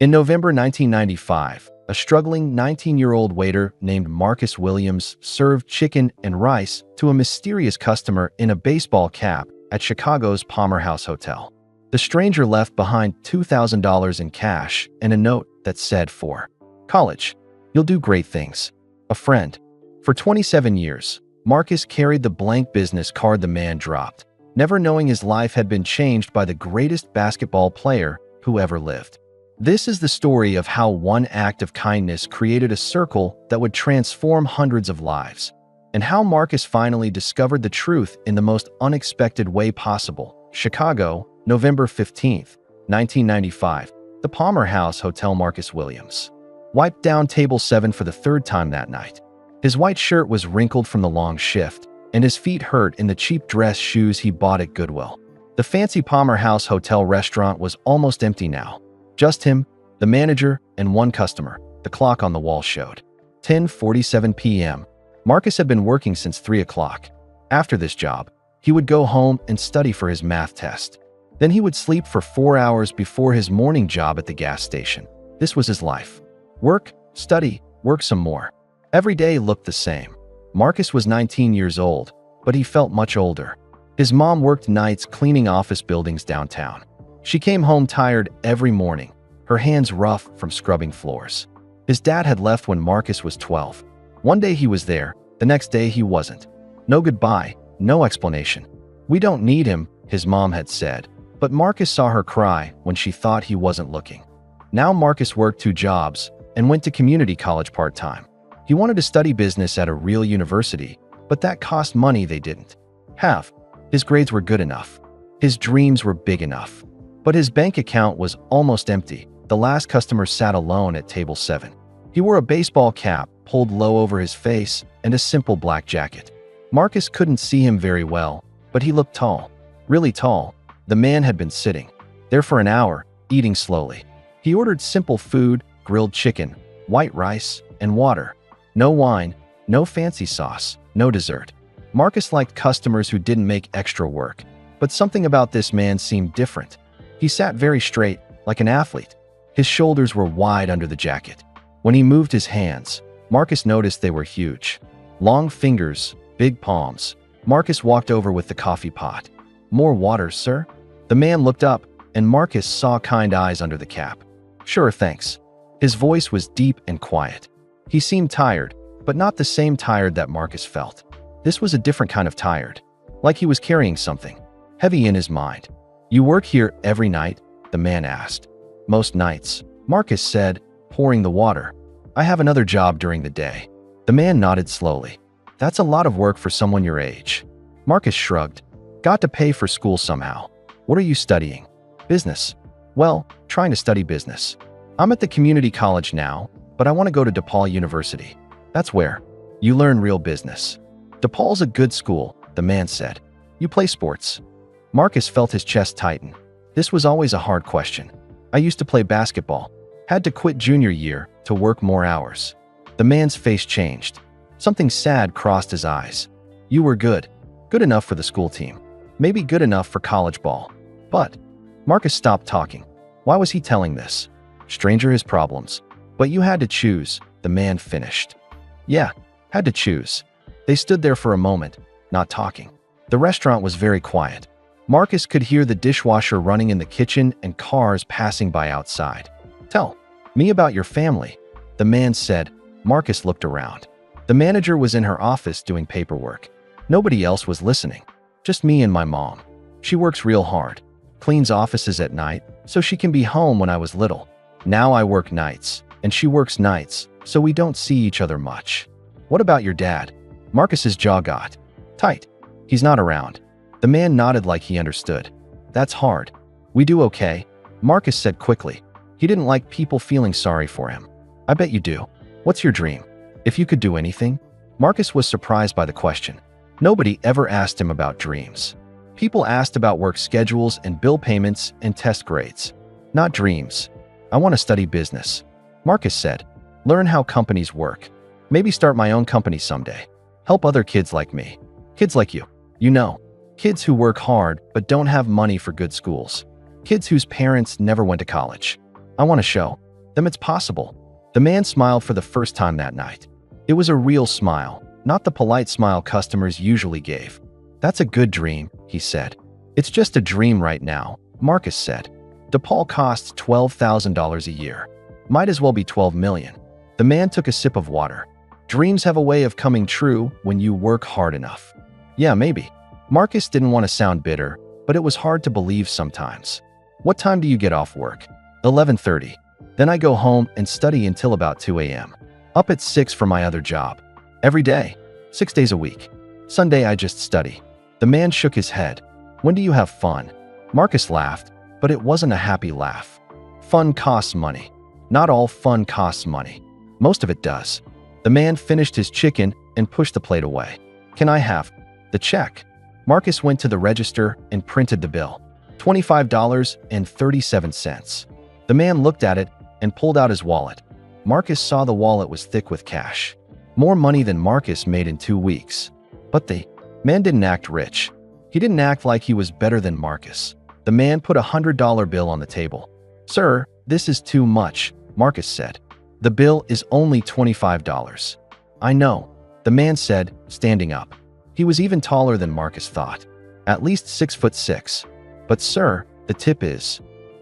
In November 1995, a struggling 19-year-old waiter named Marcus Williams served chicken and rice to a mysterious customer in a baseball cap at Chicago's Palmer House Hotel. The stranger left behind $2,000 in cash and a note that said, "For college, you'll do great things. A friend." For 27 years, Marcus carried the blank business card the man dropped, never knowing his life had been changed by the greatest basketball player who ever lived. This is the story of how one act of kindness created a circle that would transform hundreds of lives, and how Marcus finally discovered the truth in the most unexpected way possible. Chicago, November 15th, 1995. The Palmer House Hotel. Marcus Williams wiped down table 7 for the third time that night. His white shirt was wrinkled from the long shift, and his feet hurt in the cheap dress shoes he bought at Goodwill. The fancy Palmer House Hotel restaurant was almost empty now. Just him, the manager, and one customer. The clock on the wall showed 10:47 p.m. Marcus had been working since 3 o'clock. After this job, he would go home and study for his math test. Then he would sleep for 4 hours before his morning job at the gas station. This was his life. Work, study, work some more. Every day looked the same. Marcus was 19 years old, but he felt much older. His mom worked nights cleaning office buildings downtown. She came home tired every morning, her hands rough from scrubbing floors. His dad had left when Marcus was 12. One day he was there, the next day he wasn't. No goodbye, no explanation. "We don't need him," his mom had said, but Marcus saw her cry when she thought he wasn't looking. Now Marcus worked 2 jobs and went to community college part-time. He wanted to study business at a real university, but that cost money they didn't have. His grades were good enough. His dreams were big enough. But his bank account was almost empty. The last customer sat alone at table 7. He wore a baseball cap pulled low over his face and a simple black jacket. Marcus couldn't see him very well, but he looked tall, really tall. The man had been sitting there for an hour, eating slowly. He ordered simple food, grilled chicken, white rice, and water. No wine, no fancy sauce, no dessert. Marcus liked customers who didn't make extra work, but something about this man seemed different. He sat very straight, like an athlete. His shoulders were wide under the jacket. When he moved his hands, Marcus noticed they were huge. Long fingers, big palms. Marcus walked over with the coffee pot. "More water, sir?" The man looked up, and Marcus saw kind eyes under the cap. "Sure, thanks." His voice was deep and quiet. He seemed tired, but not the same tired that Marcus felt. This was a different kind of tired, like he was carrying something heavy in his mind. "You work here every night?" the man asked. "Most nights," Marcus said, pouring the water. "I have another job during the day." The man nodded slowly. "That's a lot of work for someone your age." Marcus shrugged. "Got to pay for school somehow." "What are you studying?" "Business." "Well, trying to study business. I'm at the community college now, but I want to go to DePaul University." "That's where you learn real business." "DePaul's a good school," the man said. "You play sports?" Marcus felt his chest tighten. This was always a hard question. "I used to play basketball. Had to quit junior year to work more hours." The man's face changed. Something sad crossed his eyes. "You were good. Good enough for the school team. Maybe good enough for college ball. But..." Marcus stopped talking. Why was he telling this? Stranger his problems. "But you had to choose," the man finished. "Yeah, had to choose." They stood there for a moment, not talking. The restaurant was very quiet. Marcus could hear the dishwasher running in the kitchen and cars passing by outside. "Tell me about your family," the man said. Marcus looked around. The manager was in her office doing paperwork. Nobody else was listening. "Just me and my mom. She works real hard. Cleans offices at night, so she can be home when I was little. Now I work nights, and she works nights, so we don't see each other much." "What about your dad?" Marcus's jaw got tight. "He's not around." The man nodded like he understood. "That's hard." "We do okay," Marcus said quickly. He didn't like people feeling sorry for him. "I bet you do. What's your dream? If you could do anything?" Marcus was surprised by the question. Nobody ever asked him about dreams. People asked about work schedules and bill payments and test grades. Not dreams. "I want to study business," Marcus said. "Learn how companies work. Maybe start my own company someday. Help other kids like me. Kids like you. You know. Kids who work hard but don't have money for good schools. Kids whose parents never went to college. I want to show Then it's possible. The man smiled for the first time that night. It was a real smile, not the polite smile customers usually gave. "That's a good dream," he said. "It's just a dream right now," Marcus said. DePaul costs $12,000 a year. Might as well be 12 million. The man took a sip of water. Dreams have a way of coming true when you work hard enough. Yeah, maybe. Marcus didn't want to sound bitter, but it was hard to believe sometimes. "What time do you get off work?" 11:30. "Then I go home and study until about 2 a.m. Up at 6 for my other job. Every day. 6 days a week. Sunday I just study." The man shook his head. "When do you have fun?" Marcus laughed, but it wasn't a happy laugh. Fun costs money. Not all fun costs money. Most of it does. The man finished his chicken and pushed the plate away. "Can I have the check?" Marcus went to the register and printed the bill. $25.37. The man looked at it and pulled out his wallet. Marcus saw the wallet was thick with cash. More money than Marcus made in 2 weeks. But the man didn't act rich. He didn't act like he was better than Marcus. The man put a $100 bill on the table. "Sir, this is too much," Marcus said. "The bill is only $25. "I know," the man said, standing up. He was even taller than Marcus thought. At least 6'6". "But sir, the tip is..."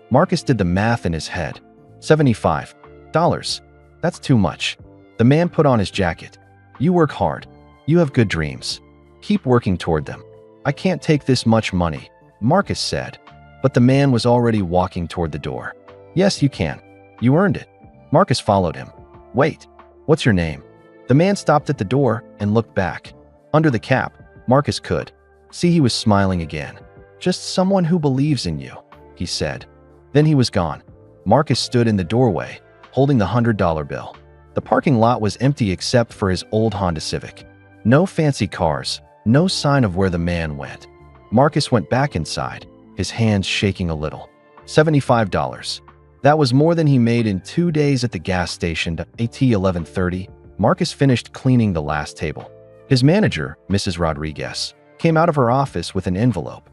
Marcus did the math in his head. $75. That's too much. The man put on his jacket. "You work hard. You have good dreams. Keep working toward them." "I can't take this much money," Marcus said. But the man was already walking toward the door. "Yes, you can. You earned it." Marcus followed him. "Wait, what's your name?" The man stopped at the door and looked back. Under the cap, Marcus could see he was smiling again. "Just someone who believes in you," he said. Then he was gone. Marcus stood in the doorway, holding the $100 bill. The parking lot was empty except for his old Honda Civic. No fancy cars, no sign of where the man went. Marcus went back inside, his hands shaking a little. $75. That was more than he made in 2 days at the gas station. At 11:30, Marcus finished cleaning the last table. His manager, Mrs. Rodriguez, came out of her office with an envelope.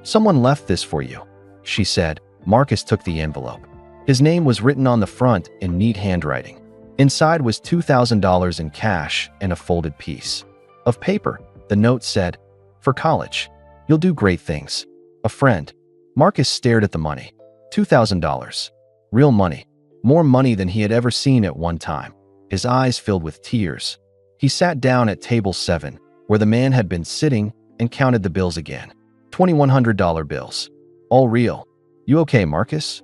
"Someone left this for you," she said. Marcus took the envelope. His name was written on the front in neat handwriting. Inside was $2,000 in cash and a folded piece of paper. The note said, "For college. You'll do great things. A friend." Marcus stared at the money. $2,000. Real money. More money than he had ever seen at one time. His eyes filled with tears. He sat down at table 7, where the man had been sitting, and counted the bills again. $2,100 bills. All real. "You okay, Marcus?"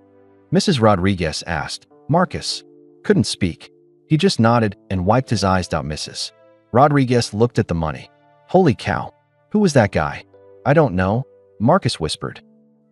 Mrs. Rodriguez asked. Marcus couldn't speak. He just nodded and wiped his eyes out. Mrs. Rodriguez looked at the money. "Holy cow. Who was that guy?" "I don't know," Marcus whispered.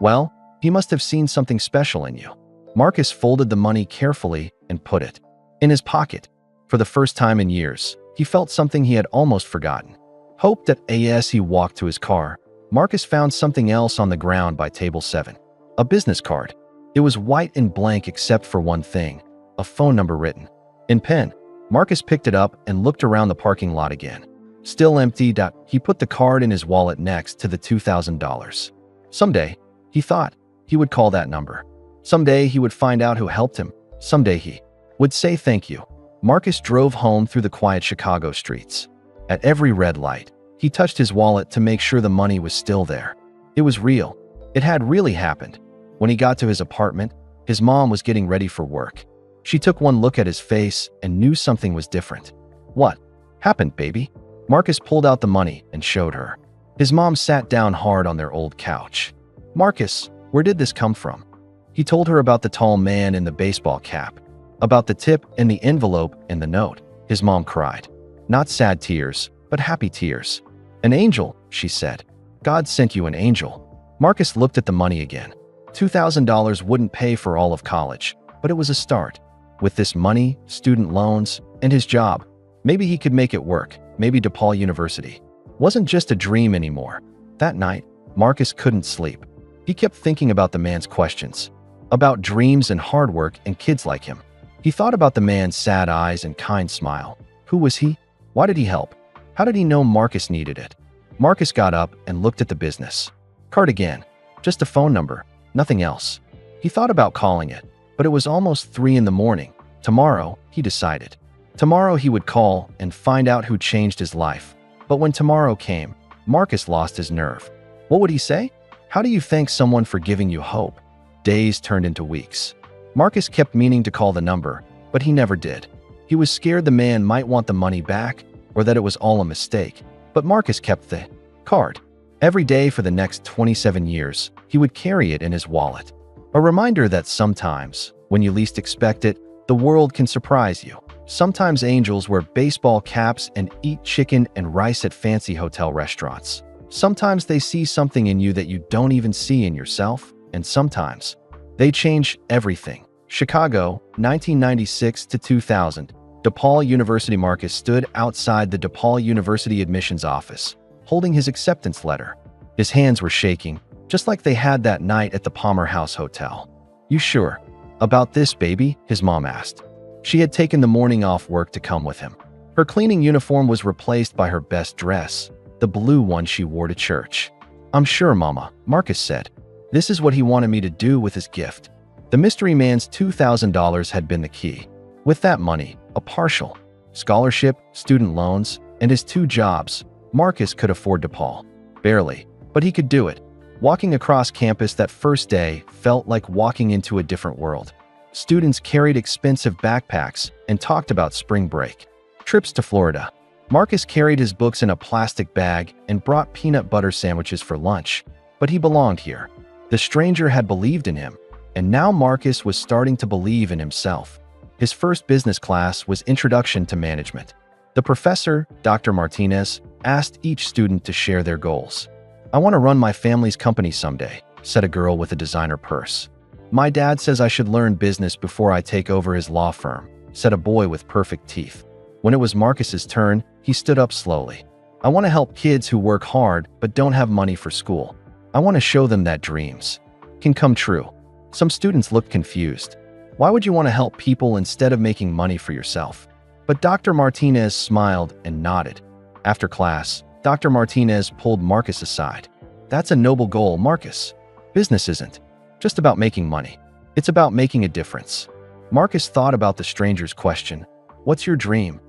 "Well, he must have seen something special in you." Marcus folded the money carefully and put it in his pocket. For the first time in years, he felt something he had almost forgotten. Hope that as he walked to his car, Marcus found something else on the ground by table 7. A business card. It was white and blank except for one thing, a phone number written in pen. Marcus picked it up and looked around the parking lot again. Still empty. He put the card in his wallet next to the $2,000. Someday, he thought, he would call that number. Someday he would find out who helped him. Someday he would say thank you. Marcus drove home through the quiet Chicago streets. At every red light, he touched his wallet to make sure the money was still there. It was real. It had really happened. When he got to his apartment, his mom was getting ready for work. She took one look at his face and knew something was different. "What happened, baby?" Marcus pulled out the money and showed her. His mom sat down hard on their old couch. "Marcus, where did this come from?" He told her about the tall man in the baseball cap, about the tip and the envelope and the note. His mom cried. Not sad tears, but happy tears. "An angel," she said. "God sent you an angel." Marcus looked at the money again. $2,000 wouldn't pay for all of college, but it was a start. With this money, student loans, and his job, maybe he could make it work. Maybe DePaul University wasn't just a dream anymore. That night, Marcus couldn't sleep. He kept thinking about the man's questions, about dreams and hard work and kids like him. He thought about the man's sad eyes and kind smile. Who was he? Why did he help? How did he know Marcus needed it? Marcus got up and looked at the business card again. Just a phone number, nothing else. He thought about calling it. But it was almost 3 in the morning. Tomorrow, he decided. Tomorrow he would call and find out who changed his life. But when tomorrow came, Marcus lost his nerve. What would he say? How do you thank someone for giving you hope? Days turned into weeks. Marcus kept meaning to call the number, but he never did. He was scared the man might want the money back or that it was all a mistake. But Marcus kept the card. Every day for the next 27 years, he would carry it in his wallet. A reminder that sometimes, when you least expect it, the world can surprise you. Sometimes angels wear baseball caps and eat chicken and rice at fancy hotel restaurants. Sometimes they see something in you that you don't even see in yourself, and sometimes they change everything. Chicago, 1996 to 2000. DePaul University. Marcus stood outside the DePaul University admissions office, holding his acceptance letter. His hands were shaking, just like they had that night at the Palmer House Hotel. "You sure about this, baby?" his mom asked. She had taken the morning off work to come with him. Her cleaning uniform was replaced by her best dress, the blue one she wore to church. "I'm sure, Mama," Marcus said. This is what he wanted me to do with his gift. The mystery man's $2,000 had been the key. With that money, a partial scholarship, student loans, and his 2 jobs, Marcus could afford DePaul. Barely, but he could do it. Walking across campus that first day felt like walking into a different world. Students carried expensive backpacks and talked about spring break, trips to Florida. Marcus carried his books in a plastic bag and brought peanut butter sandwiches for lunch. But he belonged here. The stranger had believed in him, and now Marcus was starting to believe in himself. His first business class was Introduction to Management. The professor, Dr. Martinez, asked each student to share their goals. "I want to run my family's company someday," said a girl with a designer purse. "My dad says I should learn business before I take over his law firm," said a boy with perfect teeth. When it was Marcus's turn, he stood up slowly. "I want to help kids who work hard but don't have money for school. I want to show them that dreams can come true." Some students looked confused. Why would you want to help people instead of making money for yourself? But Dr. Martinez smiled and nodded. After class, Dr. Martinez pulled Marcus aside. "That's a noble goal, Marcus. Business isn't just about making money. It's about making a difference." Marcus thought about the stranger's question. "What's your dream?"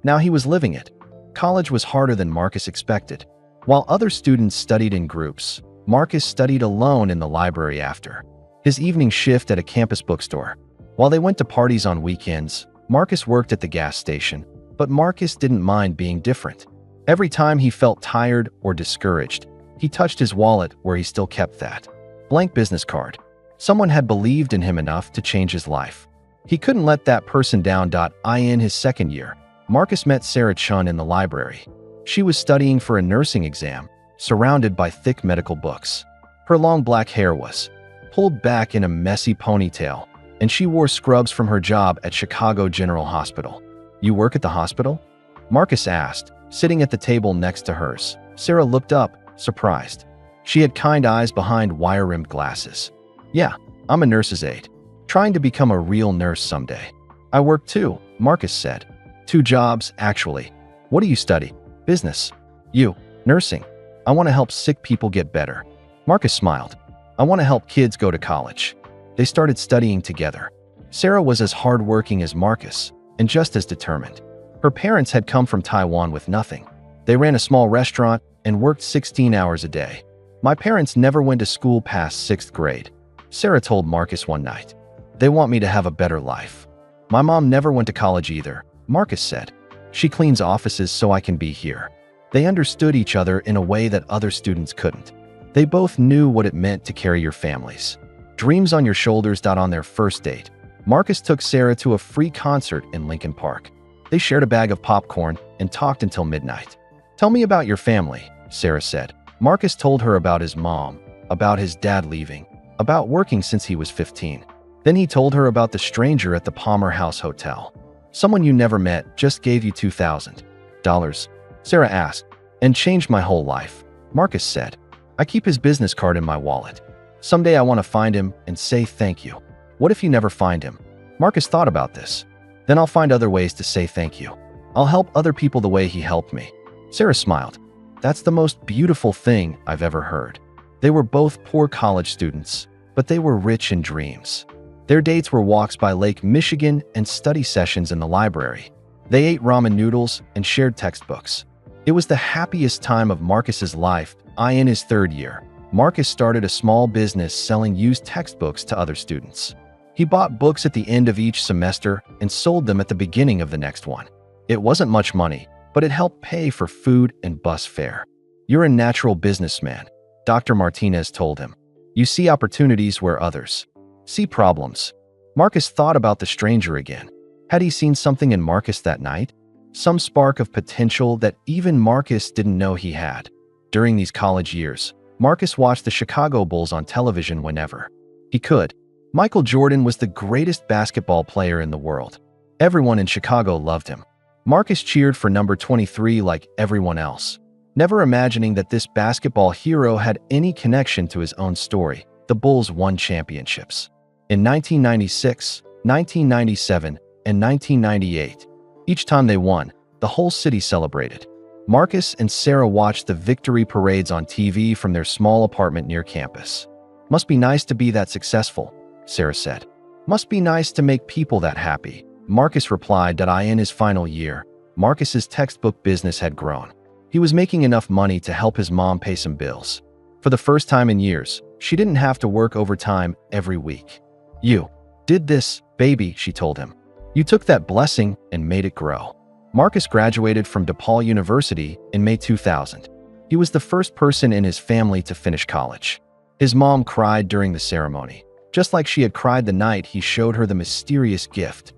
Now he was living it. College was harder than Marcus expected. While other students studied in groups, Marcus studied alone in the library after his evening shift at a campus bookstore. While they went to parties on weekends, Marcus worked at the gas station. But Marcus didn't mind being different. Every time he felt tired or discouraged, he touched his wallet where he still kept that blank business card. Someone had believed in him enough to change his life. He couldn't let that person down. In his second year, Marcus met Sarah Chun in the library. She was studying for a nursing exam, surrounded by thick medical books. Her long black hair was pulled back in a messy ponytail, and she wore scrubs from her job at Chicago General Hospital. "You work at the hospital?" Marcus asked, sitting at the table next to hers. Sarah looked up, surprised. She had kind eyes behind wire-rimmed glasses. "Yeah, I'm a nurse's aide. Trying to become a real nurse someday." "I work too," Marcus said. "2 jobs, actually." "What do you study?" "Business." "You?" "Nursing. I want to help sick people get better." Marcus smiled. "I want to help kids go to college." They started studying together. Sarah was as hardworking as Marcus, and just as determined. Her parents had come from Taiwan with nothing. They ran a small restaurant and worked 16 hours a day. "My parents never went to school past 6th grade," Sarah told Marcus one night. "They want me to have a better life." "My mom never went to college either," Marcus said. "She cleans offices so I can be here." They understood each other in a way that other students couldn't. They both knew what it meant to carry your families' dreams on your shoulders. On their first date, Marcus took Sarah to a free concert in Lincoln Park. They shared a bag of popcorn and talked until midnight. "Tell me about your family," Sarah said. Marcus told her about his mom, about his dad leaving, about working since he was 15. Then he told her about the stranger at the Palmer House Hotel. "Someone you never met just gave you $2,000, Sarah asked. "And changed my whole life," Marcus said. "I keep his business card in my wallet. Someday I want to find him and say thank you." "What if you never find him?" Marcus thought about this. "Then I'll find other ways to say thank you. I'll help other people the way he helped me." Sarah smiled. "That's the most beautiful thing I've ever heard." They were both poor college students, but they were rich in dreams. Their dates were walks by Lake Michigan and study sessions in the library. They ate ramen noodles and shared textbooks. It was the happiest time of Marcus's life. In his third year, Marcus started a small business selling used textbooks to other students. He bought books at the end of each semester and sold them at the beginning of the next one. It wasn't much money, but it helped pay for food and bus fare. "You're a natural businessman," Dr. Martinez told him. "You see opportunities where others see problems." Marcus thought about the stranger again. Had he seen something in Marcus that night? Some spark of potential that even Marcus didn't know he had. During these college years, Marcus watched the Chicago Bulls on television whenever he could. Michael Jordan was the greatest basketball player in the world. Everyone in Chicago loved him. Marcus cheered for number 23 like everyone else, never imagining that this basketball hero had any connection to his own story. The Bulls won championships in 1996, 1997, and 1998. Each time they won, the whole city celebrated. Marcus and Sarah watched the victory parades on TV from their small apartment near campus. "Must be nice to be that successful," Sarah said. "Must be nice to make people that happy," Marcus replied. That in his final year, Marcus's textbook business had grown. He was making enough money to help his mom pay some bills. For the first time in years, she didn't have to work overtime every week. "You did this, baby," she told him. "You took that blessing and made it grow." Marcus graduated from DePaul University in May 2000. He was the first person in his family to finish college. His mom cried during the ceremony, just like she had cried the night he showed her the mysterious gift.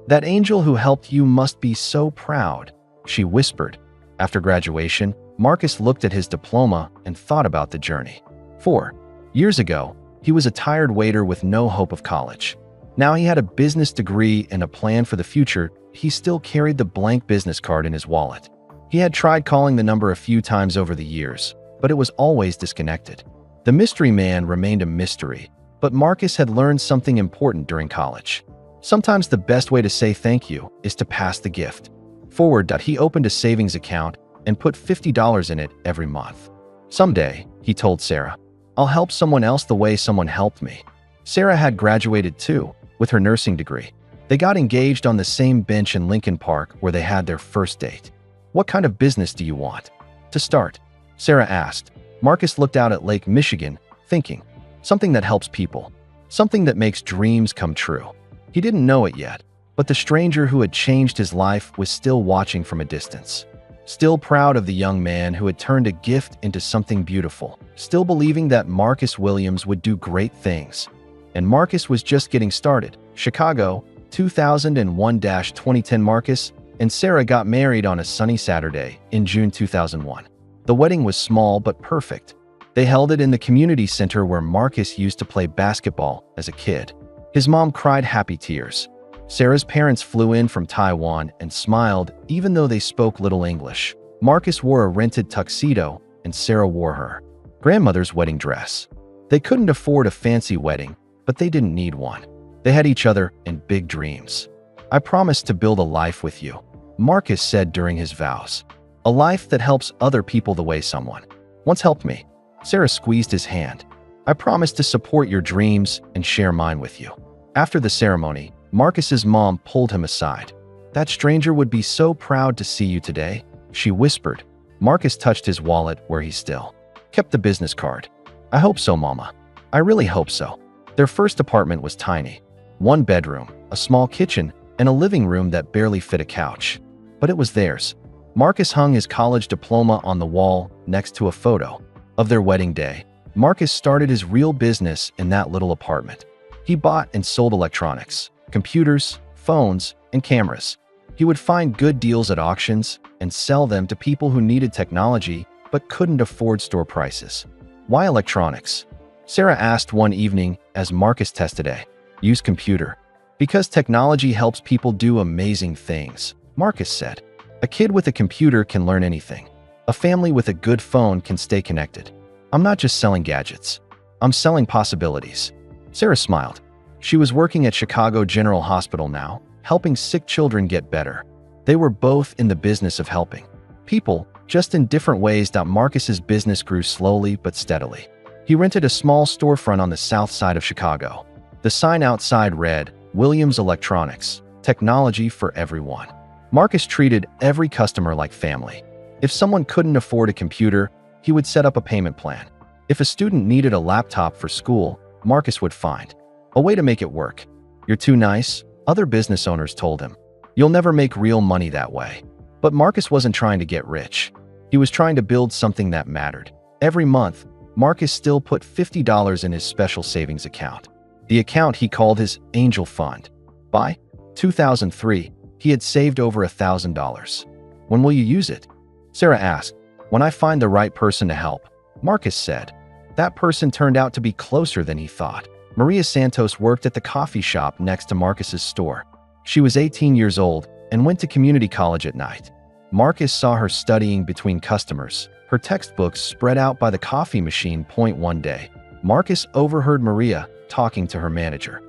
"That angel who helped you must be so proud," she whispered. After graduation, Marcus looked at his diploma and thought about the journey. 4 years ago, he was a tired waiter with no hope of college. Now he had a business degree and a plan for the future. He still carried the blank business card in his wallet. He had tried calling the number a few times over the years, but it was always disconnected. The mystery man remained a mystery, but Marcus had learned something important during college. Sometimes the best way to say thank you is to pass the gift forward. He opened a savings account and put $50 in it every month. "Someday," he told Sarah, "I'll help someone else the way someone helped me." Sarah had graduated too, with her nursing degree. They got engaged on the same bench in Lincoln Park where they had their first date. "What kind of business do you want to start?" Sarah asked. Marcus looked out at Lake Michigan, thinking, something that helps people, something that makes dreams come true. He didn't know it yet, but the stranger who had changed his life was still watching from a distance. Still proud of the young man who had turned a gift into something beautiful, still believing that Marcus Williams would do great things. And Marcus was just getting started. Chicago, 2001-2010. Marcus and Sarah got married on a sunny Saturday in June 2001. The wedding was small but perfect. They held it in the community center where Marcus used to play basketball as a kid. His mom cried happy tears. Sarah's parents flew in from Taiwan and smiled even though they spoke little English. Marcus wore a rented tuxedo and Sarah wore her grandmother's wedding dress. They couldn't afford a fancy wedding, but they didn't need one. They had each other and big dreams. "I promise to build a life with you," Marcus said during his vows. "A life that helps other people the way someone once helped me." Sarah squeezed his hand. "I promise to support your dreams and share mine with you." After the ceremony, Marcus's mom pulled him aside. "That stranger would be so proud to see you today," she whispered. Marcus touched his wallet where he still kept the business card. "I hope so, Mama. I really hope so." Their first apartment was tiny. 1 bedroom, a small kitchen, and a living room that barely fit a couch. But it was theirs. Marcus hung his college diploma on the wall next to a photo of their wedding day. Marcus started his real business in that little apartment. He bought and sold electronics, computers, phones, and cameras. He would find good deals at auctions and sell them to people who needed technology but couldn't afford store prices. "Why electronics?" Sarah asked one evening as Marcus tested a used computer. "Because technology helps people do amazing things," Marcus said. "A kid with a computer can learn anything. A family with a good phone can stay connected. I'm not just selling gadgets. I'm selling possibilities." Sarah smiled. She was working at Chicago General Hospital now, helping sick children get better. They were both in the business of helping people, just in different ways. Marcus's business grew slowly but steadily. He rented a small storefront on the south side of Chicago. The sign outside read, Williams Electronics, technology for everyone. Marcus treated every customer like family. If someone couldn't afford a computer, he would set up a payment plan. If a student needed a laptop for school, Marcus would find a way to make it work. You're too nice, other business owners told him. You'll never make real money that way. But Marcus wasn't trying to get rich. He was trying to build something that mattered. Every month, Marcus still put $50 in his special savings account. The account he called his Angel Fund. By 2003, he had saved over $1,000. When will you use it? Sarah asked. When I find the right person to help, Marcus said. That person turned out to be closer than he thought. Maria Santos worked at the coffee shop next to Marcus's store. She was 18 years old and went to community college at night. Marcus saw her studying between customers, her textbooks spread out by the coffee machine. One day, Marcus overheard Maria talking to her manager.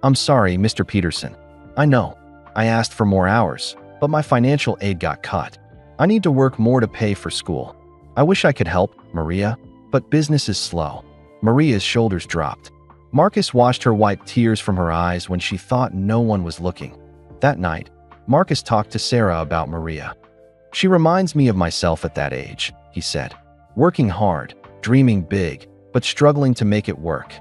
I'm sorry, Mr. Peterson. I know. I asked for more hours, but my financial aid got cut. I need to work more to pay for school. I wish I could help, Maria, but business is slow. Maria's shoulders dropped. Marcus watched her wipe tears from her eyes when she thought no one was looking. That night, Marcus talked to Sarah about Maria. She reminds me of myself at that age, he said. Working hard, dreaming big, but struggling to make it work.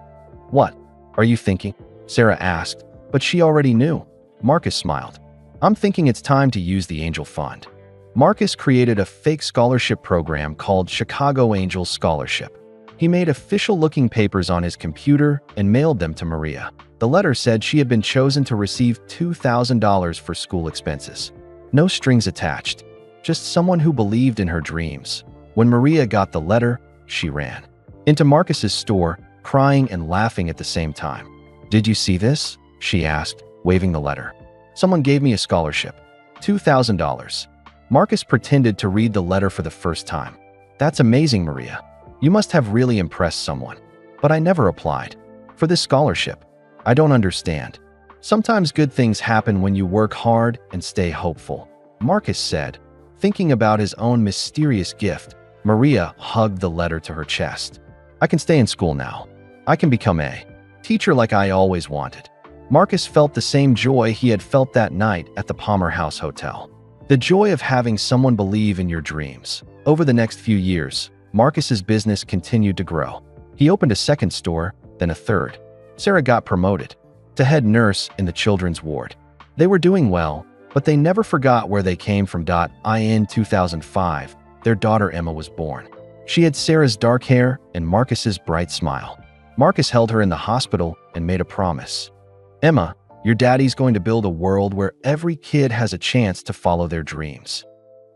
What are you thinking? Sarah asked, but she already knew. Marcus smiled. I'm thinking it's time to use the Angel Fund. Marcus created a fake scholarship program called Chicago Angels Scholarship. He made official-looking papers on his computer and mailed them to Maria. The letter said she had been chosen to receive $2,000 for school expenses. No strings attached, just someone who believed in her dreams. When Maria got the letter, she ran into Marcus's store, crying and laughing at the same time. Did you see this? She asked, waving the letter. Someone gave me a scholarship. $2,000. Marcus pretended to read the letter for the first time. That's amazing, Maria. You must have really impressed someone. But I never applied for this scholarship. I don't understand. Sometimes good things happen when you work hard and stay hopeful, Marcus said. Thinking about his own mysterious gift, Maria hugged the letter to her chest. I can stay in school now. I can become a teacher like I always wanted. Marcus felt the same joy he had felt that night at the Palmer House Hotel. The joy of having someone believe in your dreams. Over the next few years, Marcus's business continued to grow. He opened a second store, then a third. Sarah got promoted to head nurse in the children's ward. They were doing well, but they never forgot where they came from. In 2005, their daughter Emma was born. She had Sarah's dark hair and Marcus's bright smile. Marcus held her in the hospital and made a promise. Emma, your daddy's going to build a world where every kid has a chance to follow their dreams.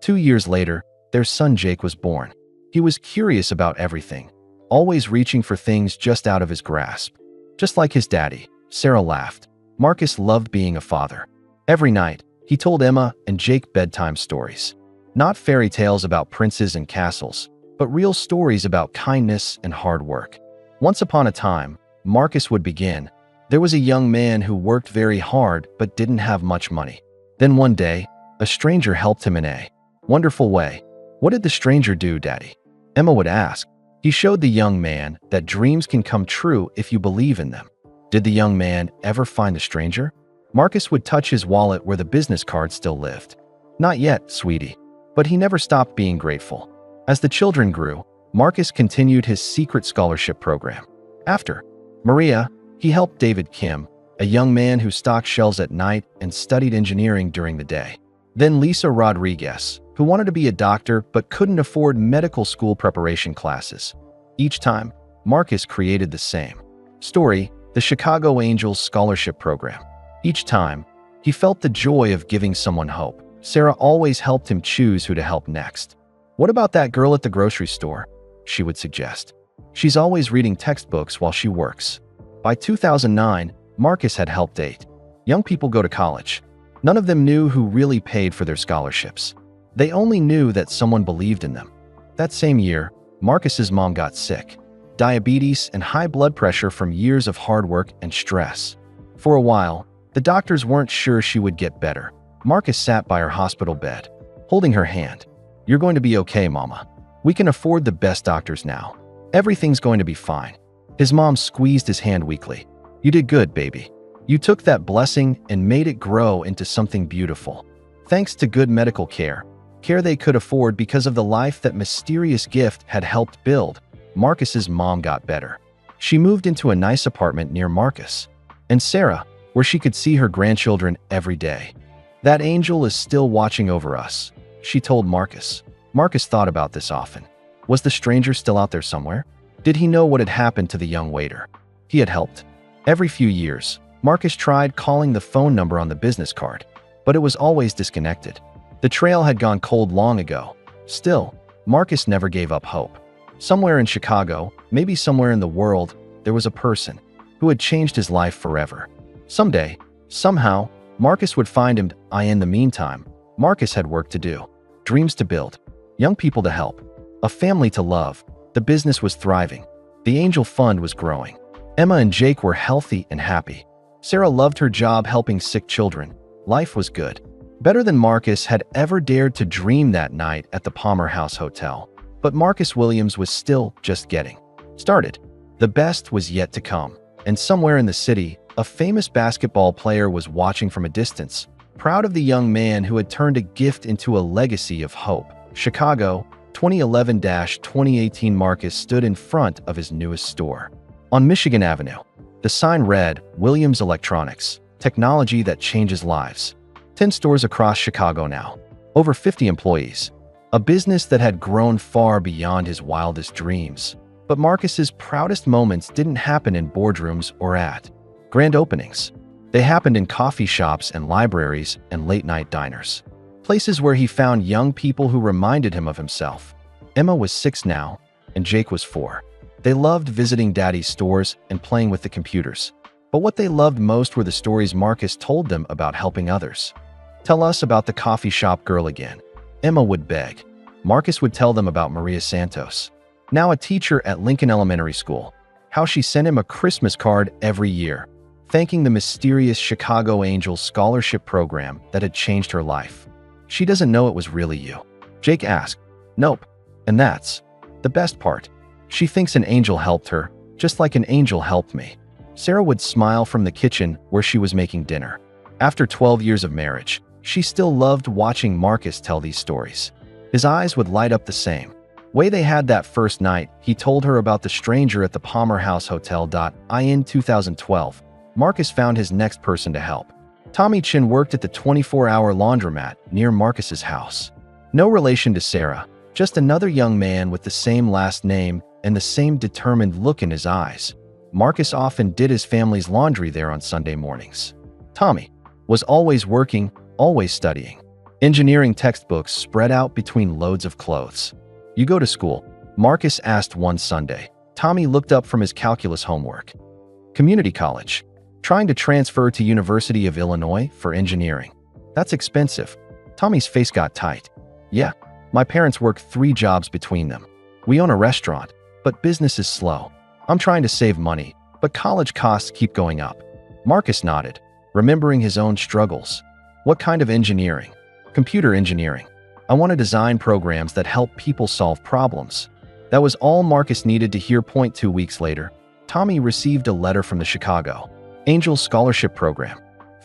2 years later, their son Jake was born. He was curious about everything, always reaching for things just out of his grasp. Just like his daddy, Sarah laughed. Marcus loved being a father. Every night, he told Emma and Jake bedtime stories. Not fairy tales about princes and castles, but real stories about kindness and hard work. Once upon a time, Marcus would begin. There was a young man who worked very hard but didn't have much money. Then one day, a stranger helped him in a wonderful way. What did the stranger do, Daddy? Emma would ask. He showed the young man that dreams can come true if you believe in them. Did the young man ever find the stranger? Marcus would touch his wallet where the business card still lived. Not yet, sweetie. But he never stopped being grateful. As the children grew, Marcus continued his secret scholarship program. After Maria, he helped David Kim, a young man who stocked shelves at night and studied engineering during the day. Then Lisa Rodriguez, who wanted to be a doctor but couldn't afford medical school preparation classes. Each time, Marcus created the same story, the Chicago Angels Scholarship Program. Each time, he felt the joy of giving someone hope. Sarah always helped him choose who to help next. What about that girl at the grocery store? She would suggest. She's always reading textbooks while she works. By 2009, Marcus had helped 8 young people go to college. None of them knew who really paid for their scholarships. They only knew that someone believed in them. That same year, Marcus's mom got sick. Diabetes and high blood pressure from years of hard work and stress. For a while, the doctors weren't sure she would get better. Marcus sat by her hospital bed, holding her hand. You're going to be okay, Mama. We can afford the best doctors now. Everything's going to be fine. His mom squeezed his hand weakly. You did good, baby. You took that blessing and made it grow into something beautiful. Thanks to good medical care they could afford because of the life that mysterious gift had helped build, Marcus's mom got better. She moved into a nice apartment near Marcus and Sarah, where she could see her grandchildren every day. That angel is still watching over us, she told Marcus. Marcus thought about this often. Was the stranger still out there somewhere? Did he know what had happened to the young waiter he had helped? Every few years, Marcus tried calling the phone number on the business card, but it was always disconnected. The trail had gone cold long ago. Still, Marcus never gave up hope. Somewhere in Chicago, maybe somewhere in the world, there was a person who had changed his life forever. Someday, somehow, Marcus would find him. In the meantime, Marcus had work to do, dreams to build, young people to help, a family to love. The business was thriving. The Angel Fund was growing. Emma and Jake were healthy and happy. Sarah loved her job helping sick children. Life was good. Better than Marcus had ever dared to dream that night at the Palmer House Hotel. But Marcus Williams was still just getting started. The best was yet to come. And somewhere in the city, a famous basketball player was watching from a distance, proud of the young man who had turned a gift into a legacy of hope. Chicago, 2011-2018. Marcus stood in front of his newest store on Michigan Avenue. The sign read, Williams Electronics, technology that changes lives. 10 stores across Chicago now, over 50 employees, a business that had grown far beyond his wildest dreams. But Marcus's proudest moments didn't happen in boardrooms or at grand openings. They happened in coffee shops and libraries and late-night diners, places where he found young people who reminded him of himself. Emma was 6 now, and Jake was 4. They loved visiting Daddy's stores and playing with the computers. But what they loved most were the stories Marcus told them about helping others. Tell us about the coffee shop girl again, Emma would beg. Marcus would tell them about Maria Santos, now a teacher at Lincoln Elementary School, how she sent him a Christmas card every year, thanking the mysterious Chicago Angels scholarship program that had changed her life. She doesn't know it was really you, Jake asked. Nope. And that's the best part. She thinks an angel helped her, just like an angel helped me. Sarah would smile from the kitchen where she was making dinner. After 12 years of marriage, she still loved watching Marcus tell these stories. His eyes would light up the same way they had that first night he told her about the stranger at the Palmer House Hotel. In 2012, Marcus found his next person to help. Tommy Chin worked at the 24-hour laundromat near Marcus's house. No relation to Sarah, just another young man with the same last name and the same determined look in his eyes. Marcus often did his family's laundry there on Sunday mornings. Tommy was always working, always studying. Engineering textbooks spread out between loads of clothes. You go to school? Marcus asked one Sunday. Tommy looked up from his calculus homework. Community college. Trying to transfer to University of Illinois for engineering. That's expensive. Tommy's face got tight. Yeah, my parents work 3 jobs between them. We own a restaurant, but business is slow. I'm trying to save money, but college costs keep going up. Marcus nodded, remembering his own struggles. What kind of engineering? Computer engineering. I want to design programs that help people solve problems. That was all Marcus needed to hear. 2 weeks later, Tommy received a letter from the Chicago Angels Scholarship Program,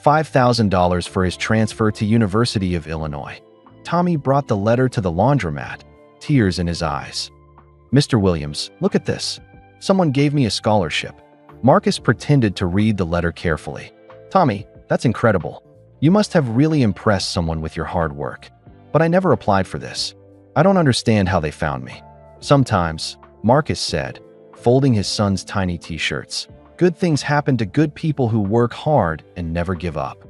$5,000 for his transfer to University of Illinois. Tommy brought the letter to the laundromat, tears in his eyes. Mr. Williams, look at this. Someone gave me a scholarship. Marcus pretended to read the letter carefully. Tommy, that's incredible. You must have really impressed someone with your hard work. But I never applied for this. I don't understand how they found me. Sometimes, Marcus said, folding his son's tiny t-shirts, good things happen to good people who work hard and never give up.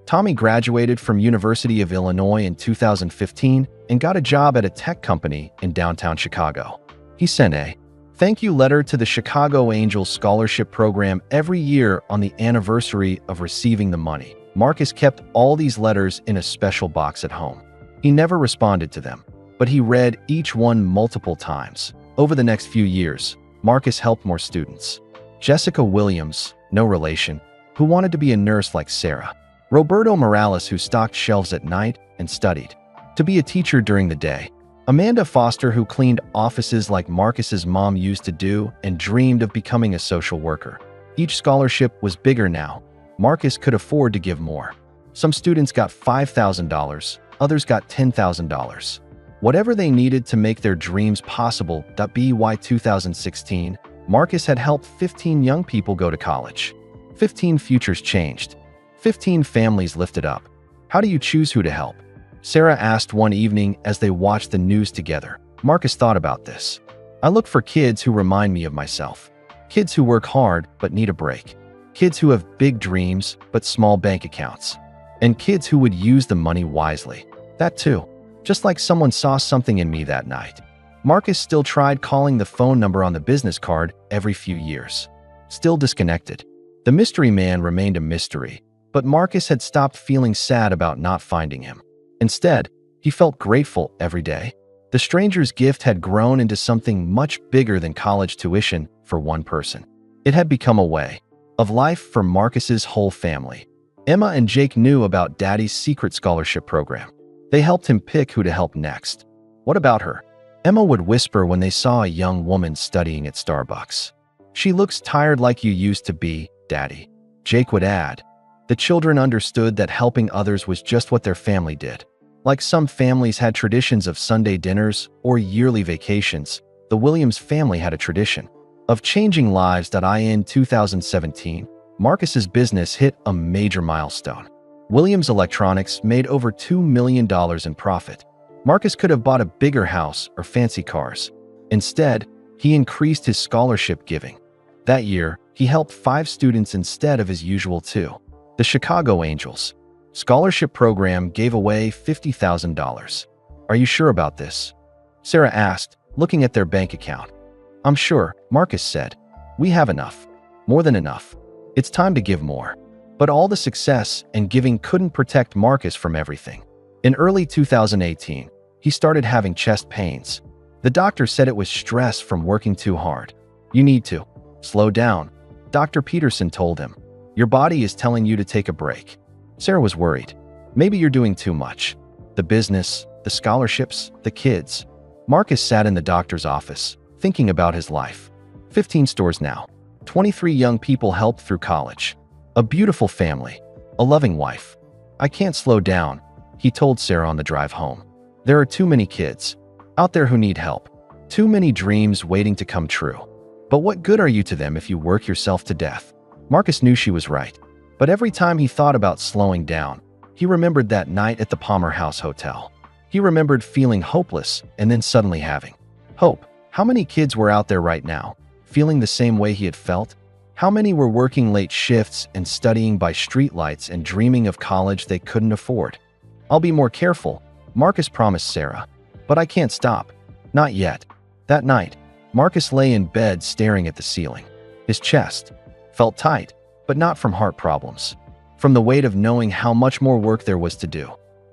Tommy graduated from University of Illinois in 2015 and got a job at a tech company in downtown Chicago. He sent a thank you letter to the Chicago Angels Scholarship Program every year on the anniversary of receiving the money. Marcus kept all these letters in a special box at home. He never responded to them, but he read each one multiple times. Over the next few years, Marcus helped more students. Jessica Williams, no relation, who wanted to be a nurse like Sarah. Roberto Morales, who stocked shelves at night and studied to be a teacher during the day. Amanda Foster, who cleaned offices like Marcus's mom used to do and dreamed of becoming a social worker. Each scholarship was bigger now. Marcus could afford to give more. Some students got $5,000, others got $10,000. Whatever they needed to make their dreams possible. By 2016, Marcus had helped 15 young people go to college. 15 futures changed. 15 families lifted up. How do you choose who to help? Sarah asked one evening as they watched the news together. Marcus thought about this. I look for kids who remind me of myself. Kids who work hard but need a break. Kids who have big dreams but small bank accounts. And kids who would use the money wisely. That too. Just like someone saw something in me that night. Marcus still tried calling the phone number on the business card every few years. Still disconnected. The mystery man remained a mystery, but Marcus had stopped feeling sad about not finding him. Instead, he felt grateful every day. The stranger's gift had grown into something much bigger than college tuition for one person. It had become a way of life for Marcus's whole family. Emma and Jake knew about Daddy's secret scholarship program. They helped him pick who to help next. What about her? Emma would whisper when they saw a young woman studying at Starbucks. She looks tired like you used to be, Daddy. Jake would add. The children understood that helping others was just what their family did. Like some families had traditions of Sunday dinners or yearly vacations, the Williams family had a tradition of changing lives. In 2017, Marcus's business hit a major milestone. Williams Electronics made over $2 million in profit. Marcus could have bought a bigger house or fancy cars. Instead, he increased his scholarship giving. That year, he helped 5 students instead of his usual 2. The Chicago Angels scholarship program gave away $50,000. Are you sure about this? Sarah asked, looking at their bank account. I'm sure, Marcus said. We have enough. More than enough. It's time to give more. But all the success and giving couldn't protect Marcus from everything. In early 2018, he started having chest pains. The doctor said it was stress from working too hard. You need to slow down, Dr. Peterson told him. Your body is telling you to take a break. Sarah was worried. Maybe you're doing too much. The business, the scholarships, the kids. Marcus sat in the doctor's office, thinking about his life. 15 stores now. 23 young people helped through college. A beautiful family. A loving wife. I can't slow down, he told Sarah on the drive home. There are too many kids out there who need help. Too many dreams waiting to come true. But what good are you to them if you work yourself to death? Marcus knew she was right. But every time he thought about slowing down, he remembered that night at the Palmer House Hotel. He remembered feeling hopeless and then suddenly having hope. How many kids were out there right now, feeling the same way he had felt? How many were working late shifts and studying by streetlights and dreaming of college they couldn't afford? I'll be more careful, Marcus promised Sarah. But I can't stop. Not yet. That night, Marcus lay in bed staring at the ceiling. His chest felt tight, but not from heart problems. From the weight of knowing how much more work there was to do.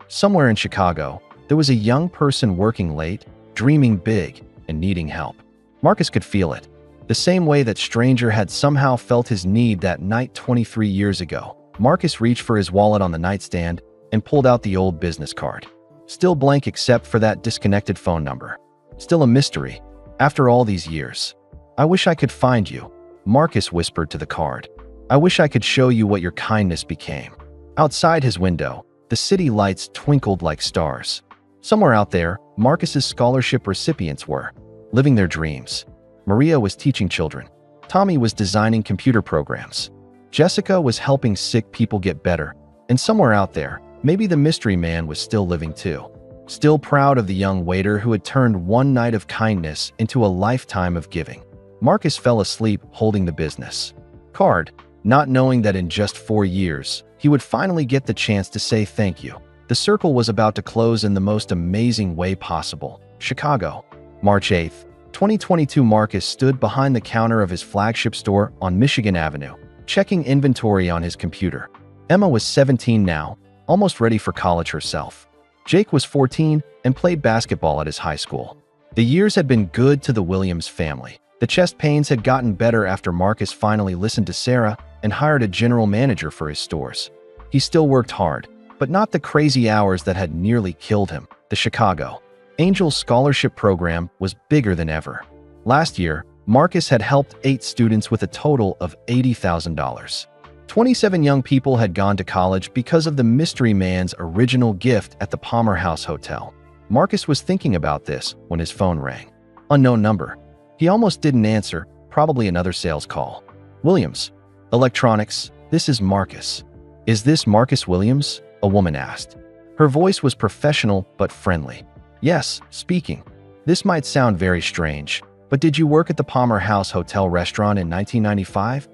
Somewhere in Chicago, there was a young person working late, dreaming big, and needing help. Marcus could feel it. The same way that stranger had somehow felt his need that night 23 years ago. Marcus reached for his wallet on the nightstand and pulled out the old business card. Still blank except for that disconnected phone number. Still a mystery, after all these years. I wish I could find you, Marcus whispered to the card. I wish I could show you what your kindness became. Outside his window, the city lights twinkled like stars. Somewhere out there, Marcus's scholarship recipients were living their dreams. Maria was teaching children. Tommy was designing computer programs. Jessica was helping sick people get better. And somewhere out there, maybe the mystery man was still living too. Still proud of the young waiter who had turned one night of kindness into a lifetime of giving. Marcus fell asleep holding the business card, not knowing that in just 4 years, he would finally get the chance to say thank you. The circle was about to close in the most amazing way possible. Chicago, March 8th, 2022. Marcus stood behind the counter of his flagship store on Michigan Avenue, checking inventory on his computer. Emma was 17 now, almost ready for college herself. Jake was 14 and played basketball at his high school. The years had been good to the Williams family. The chest pains had gotten better after Marcus finally listened to Sarah and hired a general manager for his stores. He still worked hard, but not the crazy hours that had nearly killed him. The Chicago Angels scholarship program was bigger than ever. Last year, Marcus had helped 8 students with a total of $80,000. 27 young people had gone to college because of the mystery man's original gift at the Palmer House Hotel. Marcus was thinking about this when his phone rang. Unknown number. He almost didn't answer, probably another sales call. Williams. Electronics, this is Marcus. Is this Marcus Williams? A woman asked. Her voice was professional but friendly. Yes, speaking. This might sound very strange, but did you work at the Palmer House Hotel restaurant in 1995?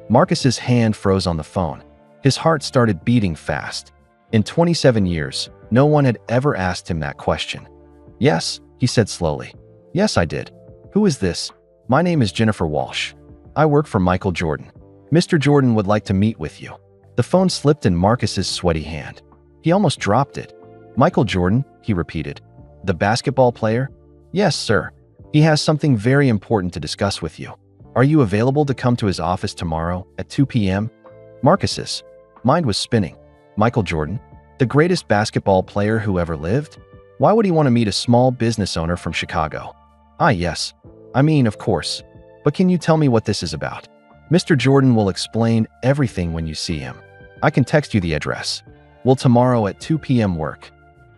Marcus's hand froze on the phone. His heart started beating fast. In 27 years, no one had ever asked him that question. Yes, he said slowly. Yes, I did. Who is this? My name is Jennifer Walsh. I work for Michael Jordan. Mr. Jordan would like to meet with you. The phone slipped in Marcus's sweaty hand. He almost dropped it. Michael Jordan, he repeated. The basketball player? Yes, sir. He has something very important to discuss with you. Are you available to come to his office tomorrow at 2 p.m.? Marcus's mind was spinning. Michael Jordan? The greatest basketball player who ever lived? Why would he want to meet a small business owner from Chicago? Ah, yes. I mean, of course. But can you tell me what this is about? Mr. Jordan will explain everything when you see him. I can text you the address. Will tomorrow at 2 p.m. work?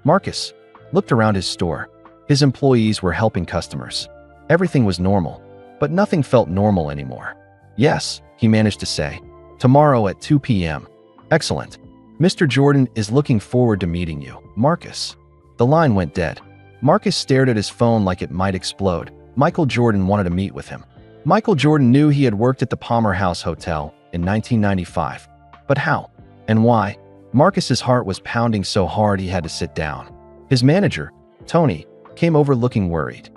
Marcus looked around his store. His employees were helping customers. Everything was normal, but nothing felt normal anymore. Yes, he managed to say. Tomorrow at 2 p.m. Excellent. Mr. Jordan is looking forward to meeting you, Marcus. The line went dead. Marcus stared at his phone like it might explode. Michael Jordan wanted to meet with him. Michael Jordan knew he had worked at the Palmer House Hotel in 1995. But how? And why? Marcus's heart was pounding so hard he had to sit down. His manager, Tony, came over looking worried.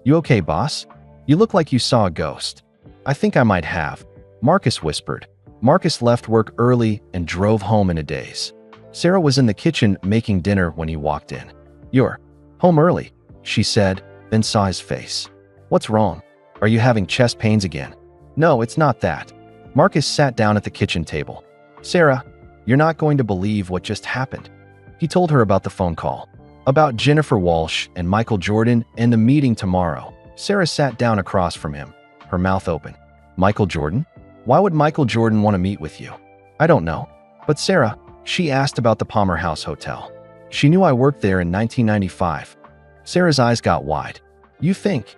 You okay, boss? You look like you saw a ghost. I think I might have, Marcus whispered. Marcus left work early and drove home in a daze. Sarah was in the kitchen making dinner when he walked in. You're home early, she said, then saw his face. What's wrong? Are you having chest pains again? No, it's not that. Marcus sat down at the kitchen table. Sarah, you're not going to believe what just happened. He told her about the phone call, about Jennifer Walsh and Michael Jordan and the meeting tomorrow. Sarah sat down across from him, her mouth open. Michael Jordan? Why would Michael Jordan want to meet with you? I don't know. But Sarah, she asked about the Palmer House Hotel. She knew I worked there in 1995. Sarah's eyes got wide. You think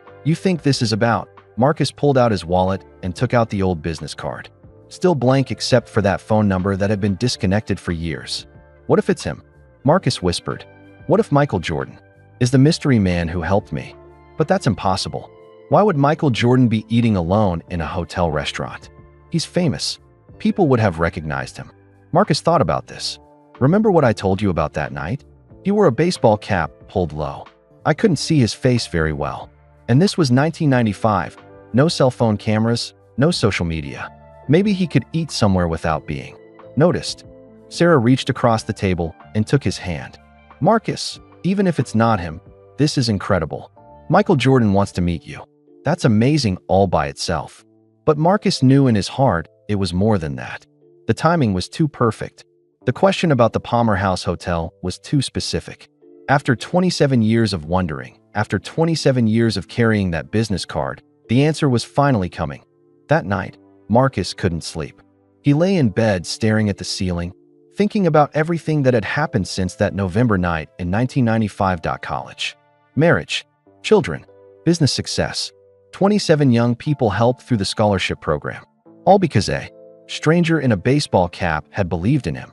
this is about? Marcus pulled out his wallet and took out the old business card. Still blank except for that phone number that had been disconnected for years. What if it's him? Marcus whispered. What if Michael Jordan is the mystery man who helped me? But that's impossible. Why would Michael Jordan be eating alone in a hotel restaurant? He's famous. People would have recognized him. Marcus thought about this. Remember what I told you about that night? He wore a baseball cap pulled low. I couldn't see his face very well. And this was 1995. No cell phone cameras, no social media. Maybe he could eat somewhere without being noticed. Sarah reached across the table and took his hand. Marcus, even if it's not him, this is incredible. Michael Jordan wants to meet you. That's amazing all by itself. But Marcus knew in his heart it was more than that. The timing was too perfect. The question about the Palmer House Hotel was too specific. After 27 years of wondering, after 27 years of carrying that business card, the answer was finally coming. That night, Marcus couldn't sleep. He lay in bed staring at the ceiling, thinking about everything that had happened since that November night in 1995. College, marriage, children, business success. 27 young people helped through the scholarship program. All because a stranger in a baseball cap had believed in him.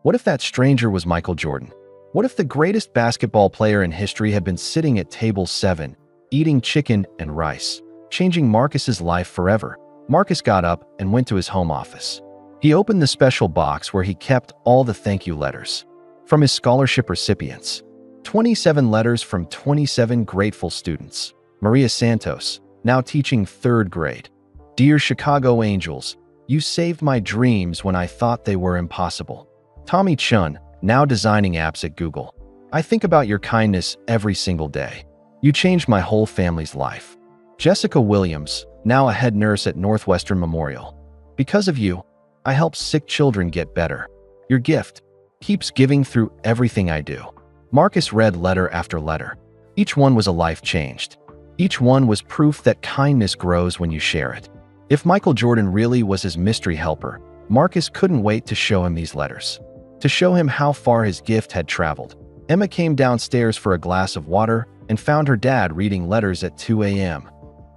What if that stranger was Michael Jordan? What if the greatest basketball player in history had been sitting at table 7, eating chicken and rice, changing Marcus's life forever? Marcus got up and went to his home office. He opened the special box where he kept all the thank you letters from his scholarship recipients. 27 letters from 27 grateful students. Maria Santos, now teaching 3rd grade. Dear Chicago Angels, you saved my dreams when I thought they were impossible. Tommy Chun, now designing apps at Google. I think about your kindness every single day. You changed my whole family's life. Jessica Williams, now a head nurse at Northwestern Memorial. Because of you, I help sick children get better. Your gift keeps giving through everything I do. Marcus read letter after letter. Each one was a life changed. Each one was proof that kindness grows when you share it. If Michael Jordan really was his mystery helper, Marcus couldn't wait to show him these letters. To show him how far his gift had traveled, Emma came downstairs for a glass of water and found her dad reading letters at 2 a.m.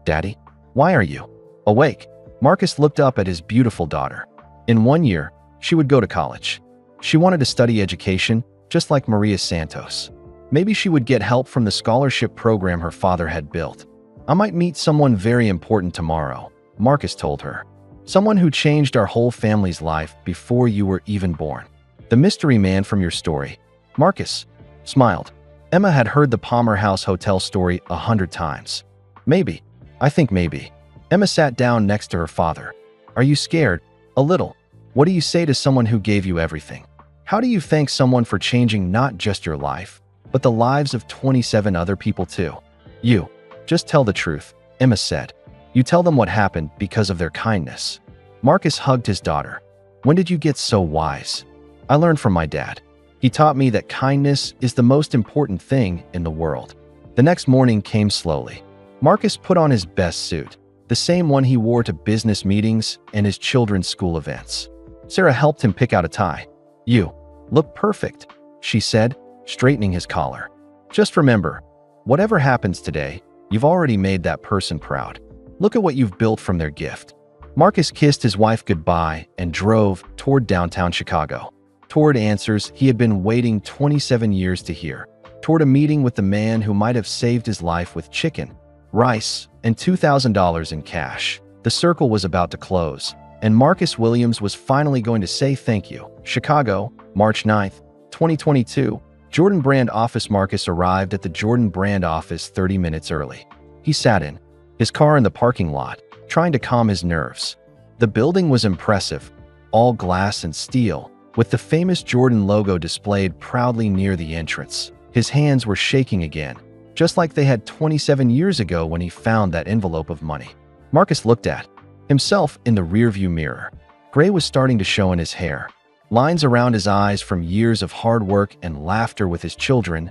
"Daddy, why are you awake?" Marcus looked up at his beautiful daughter. In 1 year, she would go to college. She wanted to study education, just like Maria Santos. Maybe she would get help from the scholarship program her father had built. "I might meet someone very important tomorrow," Marcus told her. "Someone who changed our whole family's life before you were even born. The mystery man from your story." Marcus smiled. Emma had heard the Palmer House Hotel story 100 times. "Maybe. I think maybe." Emma sat down next to her father. "Are you scared?" "A little." "What do you say to someone who gave you everything? How do you thank someone for changing not just your life, but the lives of 27 other people too?" "You just tell the truth," Emma said. "You tell them what happened because of their kindness." Marcus hugged his daughter. "When did you get so wise?" "I learned from my dad. He taught me that kindness is the most important thing in the world." The next morning came slowly. Marcus put on his best suit, the same one he wore to business meetings and his children's school events. Sarah helped him pick out a tie. "You look perfect," she said, straightening his collar. "Just remember, whatever happens today, you've already made that person proud. Look at what you've built from their gift." Marcus kissed his wife goodbye and drove toward downtown Chicago, toward answers he had been waiting 27 years to hear, toward a meeting with the man who might have saved his life with chicken, rice, and $2,000 in cash. The circle was about to close, and Marcus Williams was finally going to say thank you. Chicago, March 9th, 2022. Jordan Brand office. Marcus arrived at the Jordan Brand office 30 minutes early. He sat in his car in the parking lot, trying to calm his nerves. The building was impressive, all glass and steel, with the famous Jordan logo displayed proudly near the entrance. His hands were shaking again, just like they had 27 years ago when he found that envelope of money. Marcus looked at himself in the rearview mirror. Gray was starting to show in his hair, lines around his eyes from years of hard work and laughter with his children.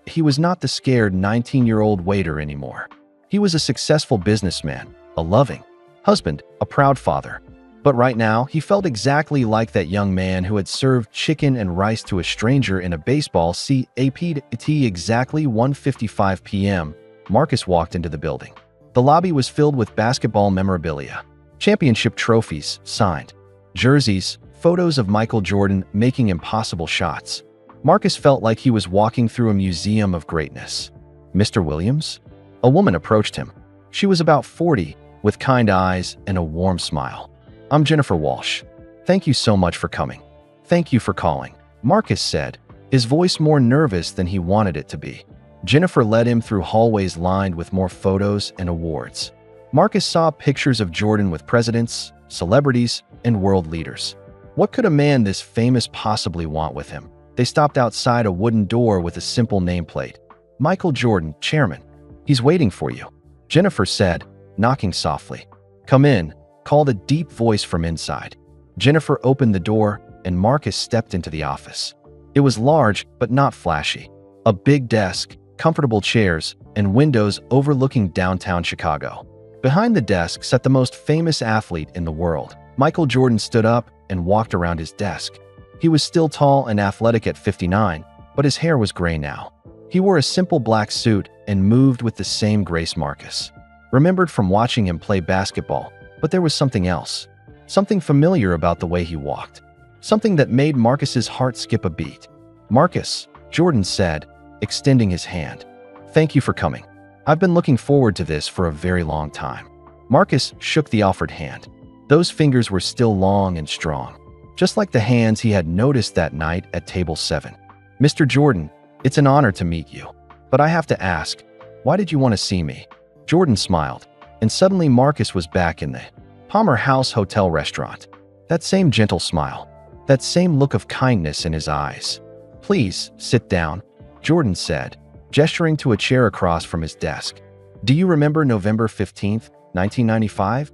He was not the scared 19-year-old waiter anymore. He was a successful businessman, a loving husband, a proud father. But right now, he felt exactly like that young man who had served chicken and rice to a stranger in a baseball CAP at exactly 1:55 p.m. Marcus walked into the building. The lobby was filled with basketball memorabilia, championship trophies, signed jerseys, photos of Michael Jordan making impossible shots. Marcus felt like he was walking through a museum of greatness. "Mr. Williams?" A woman approached him. She was about 40, with kind eyes and a warm smile. "I'm Jennifer Walsh. Thank you so much for coming." "Thank you for calling," Marcus said, his voice more nervous than he wanted it to be. Jennifer led him through hallways lined with more photos and awards. Marcus saw pictures of Jordan with presidents, celebrities, and world leaders. What could a man this famous possibly want with him? They stopped outside a wooden door with a simple nameplate. "Michael Jordan, Chairman. He's waiting for you," Jennifer said, knocking softly. "Come in," called a deep voice from inside. Jennifer opened the door, and Marcus stepped into the office. It was large, but not flashy. A big desk, comfortable chairs, and windows overlooking downtown Chicago. Behind the desk sat the most famous athlete in the world. Michael Jordan stood up and walked around his desk. He was still tall and athletic at 59, but his hair was gray now. He wore a simple black suit and moved with the same grace Marcus remembered from watching him play basketball. But there was something else, something familiar about the way he walked, something that made Marcus's heart skip a beat. "Marcus," Jordan said, extending his hand. "Thank you for coming. I've been looking forward to this for a very long time." Marcus shook the offered hand. Those fingers were still long and strong, just like the hands he had noticed that night at table 7. "Mr. Jordan, it's an honor to meet you. But I have to ask, why did you want to see me?" Jordan smiled, and suddenly Marcus was back in the Palmer House Hotel restaurant. That same gentle smile, that same look of kindness in his eyes. "Please, sit down," Jordan said, gesturing to a chair across from his desk. "Do you remember November 15th, 1995?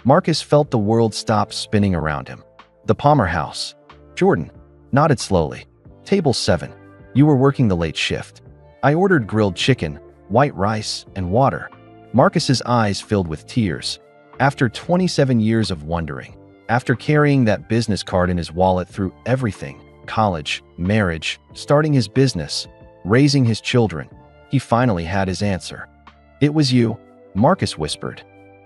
Marcus felt the world stop spinning around him. "The Palmer House." Jordan nodded slowly. "Table 7. You were working the late shift. I ordered grilled chicken, white rice, and water. Marcus's eyes filled with tears. After 27 years of wondering, after carrying that business card in his wallet through everything, college, marriage, starting his business, raising his children, he finally had his answer. "It was you," Marcus whispered.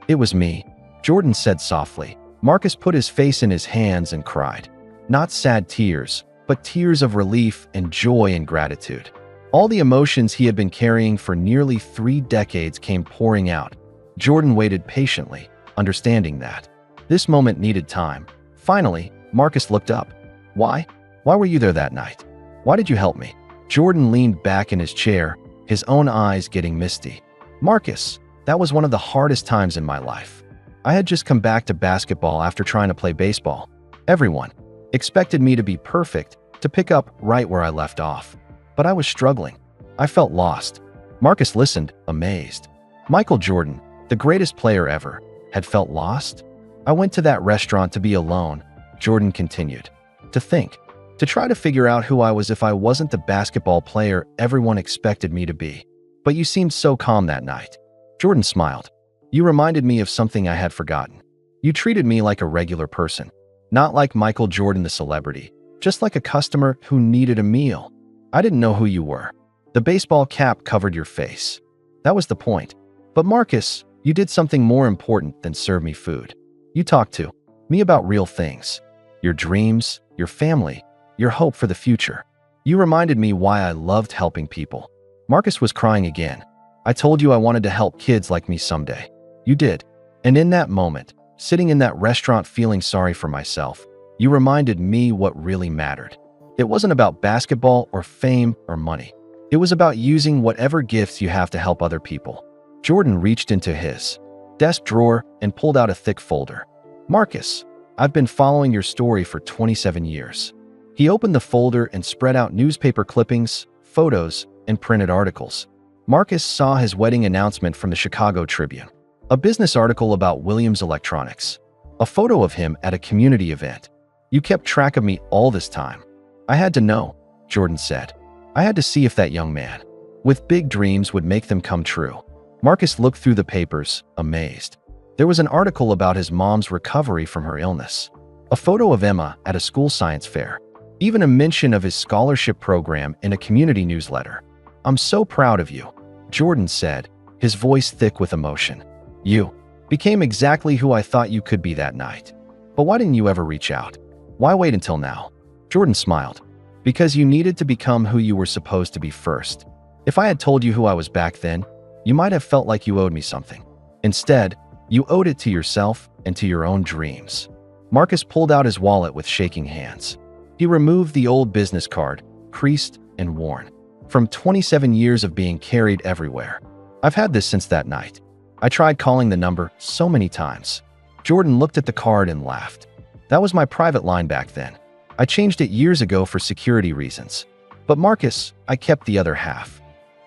"It was me," Jordan said softly. Marcus put his face in his hands and cried. Not sad tears, but tears of relief and joy and gratitude. All the emotions he had been carrying for nearly 3 decades came pouring out. Jordan waited patiently, understanding that this moment needed time. Finally, Marcus looked up. "Why? Why were you there that night? Why did you help me?" Jordan leaned back in his chair, his own eyes getting misty. "Marcus, that was one of the hardest times in my life. I had just come back to basketball after trying to play baseball. Everyone expected me to be perfect, to pick up right where I left off. But I was struggling. I felt lost." Marcus listened, amazed. Michael Jordan, the greatest player ever, had felt lost? "I went to that restaurant to be alone," Jordan continued. "To think, to try to figure out who I was if I wasn't the basketball player everyone expected me to be. But you seemed so calm that night." Jordan smiled. "You reminded me of something I had forgotten. You treated me like a regular person, not like Michael Jordan the celebrity, just like a customer who needed a meal. I didn't know who you were. The baseball cap covered your face. That was the point. But Marcus, you did something more important than serve me food. You talked to me about real things. Your dreams, your family, your hope for the future. You reminded me why I loved helping people." Marcus was crying again. "I told you I wanted to help kids like me someday. You did. And in that moment, sitting in that restaurant feeling sorry for myself, you reminded me what really mattered. It wasn't about basketball or fame or money. It was about using whatever gifts you have to help other people." Jordan reached into his desk drawer and pulled out a thick folder. "Marcus, I've been following your story for 27 years." He opened the folder and spread out newspaper clippings, photos, and printed articles. Marcus saw his wedding announcement from the Chicago Tribune, a business article about Williams Electronics, a photo of him at a community event. "You kept track of me all this time." "I had to know," Jordan said. "I had to see if that young man with big dreams would make them come true." Marcus looked through the papers, amazed. There was an article about his mom's recovery from her illness, a photo of Emma at a school science fair, even a mention of his scholarship program in a community newsletter. "I'm so proud of you," Jordan said, his voice thick with emotion. "You became exactly who I thought you could be that night. But why didn't you ever reach out? Why wait until now?" Jordan smiled. "Because you needed to become who you were supposed to be first. If I had told you who I was back then, you might have felt like you owed me something. Instead, you owed it to yourself and to your own dreams." Marcus pulled out his wallet with shaking hands. He removed the old business card, creased and worn, from 27 years of being carried everywhere. "I've had this since that night. I tried calling the number so many times." Jordan looked at the card and laughed. "That was my private line back then. I changed it years ago for security reasons. But Marcus, I kept the other half."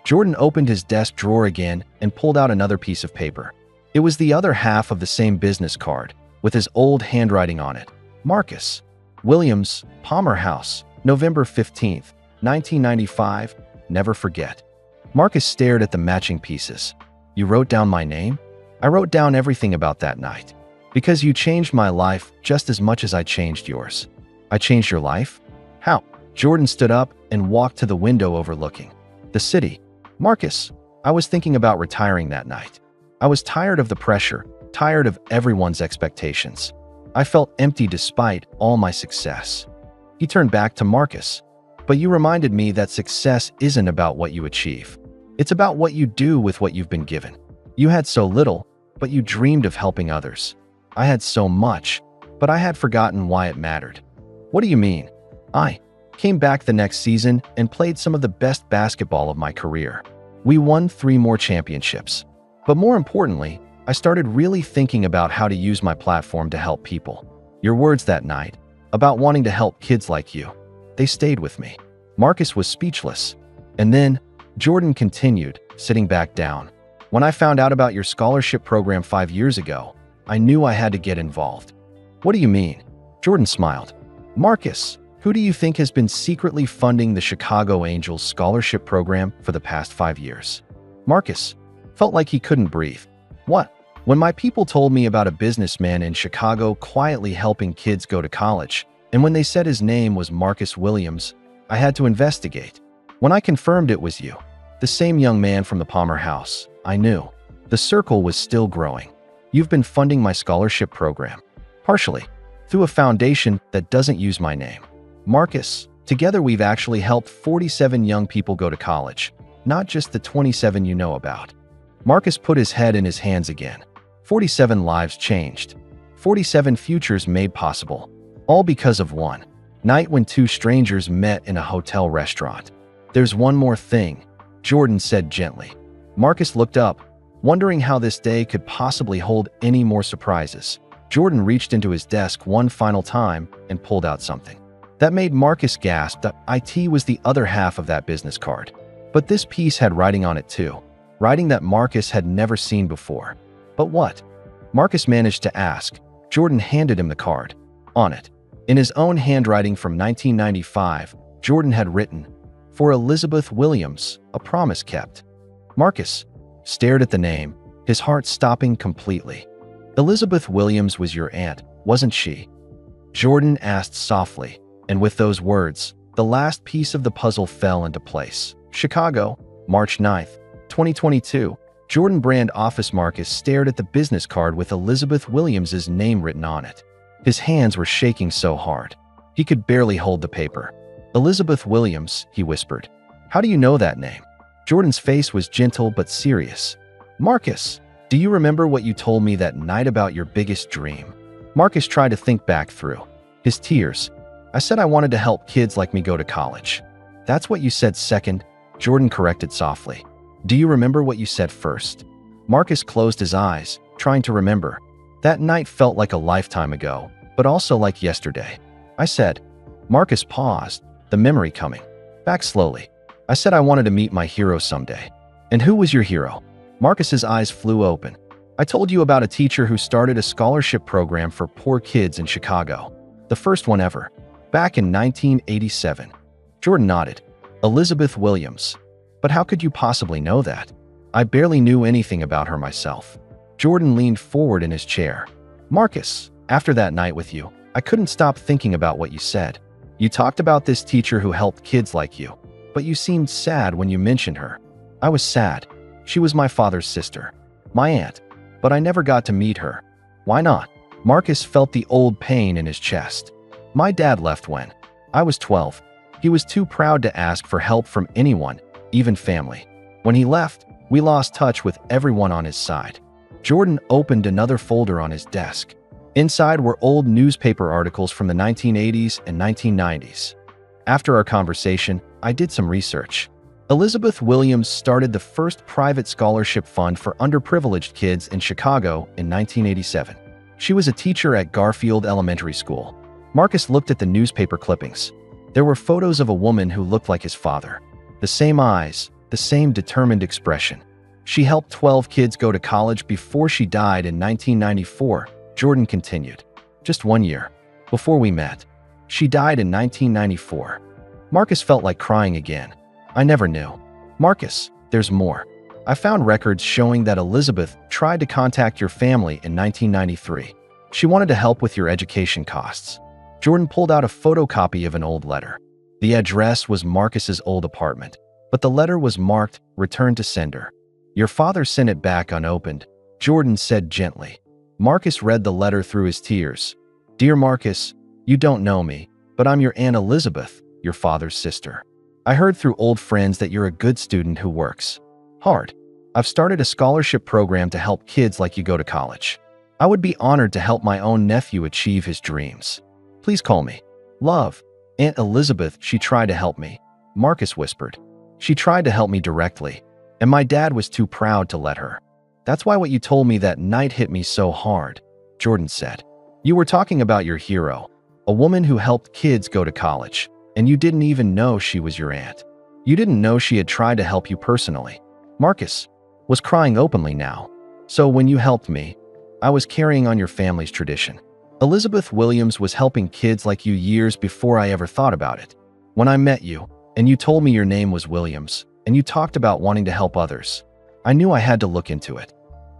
Jordan opened his desk drawer again and pulled out another piece of paper. It was the other half of the same business card, with his old handwriting on it. "Marcus Williams, Palmer House, November 15th, 1995, never forget." Marcus stared at the matching pieces. "You wrote down my name?" "I wrote down everything about that night. Because you changed my life just as much as I changed yours." "I changed your life? How?" Jordan stood up and walked to the window overlooking the city. "Marcus, I was thinking about retiring that night. I was tired of the pressure, tired of everyone's expectations. I felt empty despite all my success." He turned back to Marcus. "But you reminded me that success isn't about what you achieve. It's about what you do with what you've been given. You had so little, but you dreamed of helping others. I had so much, but I had forgotten why it mattered." "What do you mean?" "I came back the next season and played some of the best basketball of my career. We won 3 more championships. But more importantly, I started really thinking about how to use my platform to help people. Your words that night, about wanting to help kids like you, they stayed with me." Marcus was speechless. And then, Jordan continued, sitting back down. "When I found out about your scholarship program 5 years ago, I knew I had to get involved." "What do you mean?" Jordan smiled. "Marcus, who do you think has been secretly funding the Chicago Angels scholarship program for the past 5 years?" "Marcus, Felt like he couldn't breathe. What? When my people told me about a businessman in Chicago quietly helping kids go to college, and when they said his name was Marcus Williams, I had to investigate. When I confirmed it was you, the same young man from the Palmer house, I knew. The circle was still growing. You've been funding my scholarship program, partially, through a foundation that doesn't use my name. Marcus, together we've actually helped 47 young people go to college, not just the 27 you know about. Marcus put his head in his hands again. 47 lives changed. 47 futures made possible. All because of one night when two strangers met in a hotel restaurant. There's one more thing, Jordan said gently. Marcus looked up, wondering how this day could possibly hold any more surprises. Jordan reached into his desk one final time and pulled out something. That made Marcus gasp. The IT was the other half of that business card. But this piece had writing on it too. Writing that Marcus had never seen before. But what? Marcus managed to ask. Jordan handed him the card. On it, in his own handwriting from 1995, Jordan had written, "For Elizabeth Williams, a promise kept." Marcus stared at the name, his heart stopping completely. Elizabeth Williams was your aunt, wasn't she? Jordan asked softly, and with those words, the last piece of the puzzle fell into place. Chicago, March 9th, 2022. Jordan Brand office. Marcus stared at the business card with Elizabeth Williams's name written on it. His hands were shaking so hard, he could barely hold the paper. Elizabeth Williams, he whispered. How do you know that name? Jordan's face was gentle but serious. Marcus, do you remember what you told me that night about your biggest dream? Marcus tried to think back through his tears. I said I wanted to help kids like me go to college. That's what you said second, Jordan corrected softly. Do you remember what you said first? Marcus closed his eyes, trying to remember. That night felt like a lifetime ago, but also like yesterday. I said. Marcus paused, the memory coming back slowly. I said I wanted to meet my hero someday. And who was your hero? Marcus's eyes flew open. I told you about a teacher who started a scholarship program for poor kids in Chicago. The first one ever. Back in 1987. Jordan nodded. Elizabeth Williams. But how could you possibly know that? I barely knew anything about her myself. Jordan leaned forward in his chair. Marcus, after that night with you, I couldn't stop thinking about what you said. You talked about this teacher who helped kids like you, but you seemed sad when you mentioned her. I was sad. She was my father's sister, my aunt, but I never got to meet her. Why not? Marcus felt the old pain in his chest. My dad left when I was 12. He was too proud to ask for help from anyone, even family. When he left, we lost touch with everyone on his side. Jordan opened another folder on his desk. Inside were old newspaper articles from the 1980s and 1990s. After our conversation, I did some research. Elizabeth Williams started the first private scholarship fund for underprivileged kids in Chicago in 1987. She was a teacher at Garfield Elementary School. Marcus looked at the newspaper clippings. There were photos of a woman who looked like his father. The same eyes, the same determined expression. She helped 12 kids go to college before she died in 1994, Jordan continued. Just 1 year before we met. She died in 1994. Marcus felt like crying again. I never knew. Marcus, there's more. I found records showing that Elizabeth tried to contact your family in 1993. She wanted to help with your education costs. Jordan pulled out a photocopy of an old letter. The address was Marcus's old apartment, but the letter was marked "Return to Sender." Your father sent it back unopened, Jordan said gently. Marcus read the letter through his tears. Dear Marcus, you don't know me, but I'm your Aunt Elizabeth, your father's sister. I heard through old friends that you're a good student who works hard. I've started a scholarship program to help kids like you go to college. I would be honored to help my own nephew achieve his dreams. Please call me. Love. Aunt Elizabeth. She tried to help me, Marcus whispered. She tried to help me directly, and my dad was too proud to let her. That's why what you told me that night hit me so hard, Jordan said. You were talking about your hero, a woman who helped kids go to college, and you didn't even know she was your aunt. You didn't know she had tried to help you personally. Marcus was crying openly now. So when you helped me, I was carrying on your family's tradition. Elizabeth Williams was helping kids like you years before I ever thought about it. When I met you, and you told me your name was Williams, and you talked about wanting to help others, I knew I had to look into it.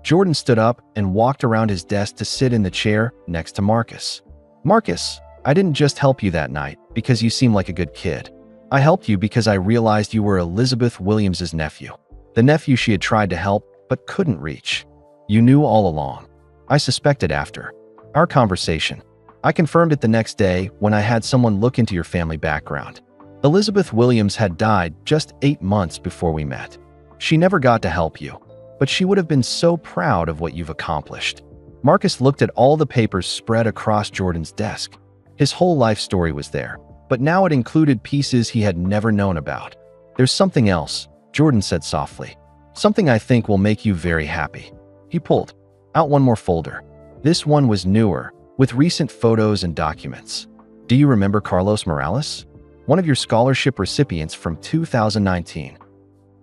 Jordan stood up and walked around his desk to sit in the chair next to Marcus. Marcus, I didn't just help you that night because you seem like a good kid. I helped you because I realized you were Elizabeth Williams's nephew. The nephew she had tried to help but couldn't reach. You knew all along. I suspected after our conversation. I confirmed it the next day when I had someone look into your family background. Elizabeth Williams had died just 8 months before we met. She never got to help you, but she would have been so proud of what you've accomplished. Marcus looked at all the papers spread across Jordan's desk. His whole life story was there, but now it included pieces he had never known about. "There's something else," Jordan said softly. "Something I think will make you very happy." He pulled out one more folder. This one was newer, with recent photos and documents. "Do you remember Carlos Morales? One of your scholarship recipients from 2019.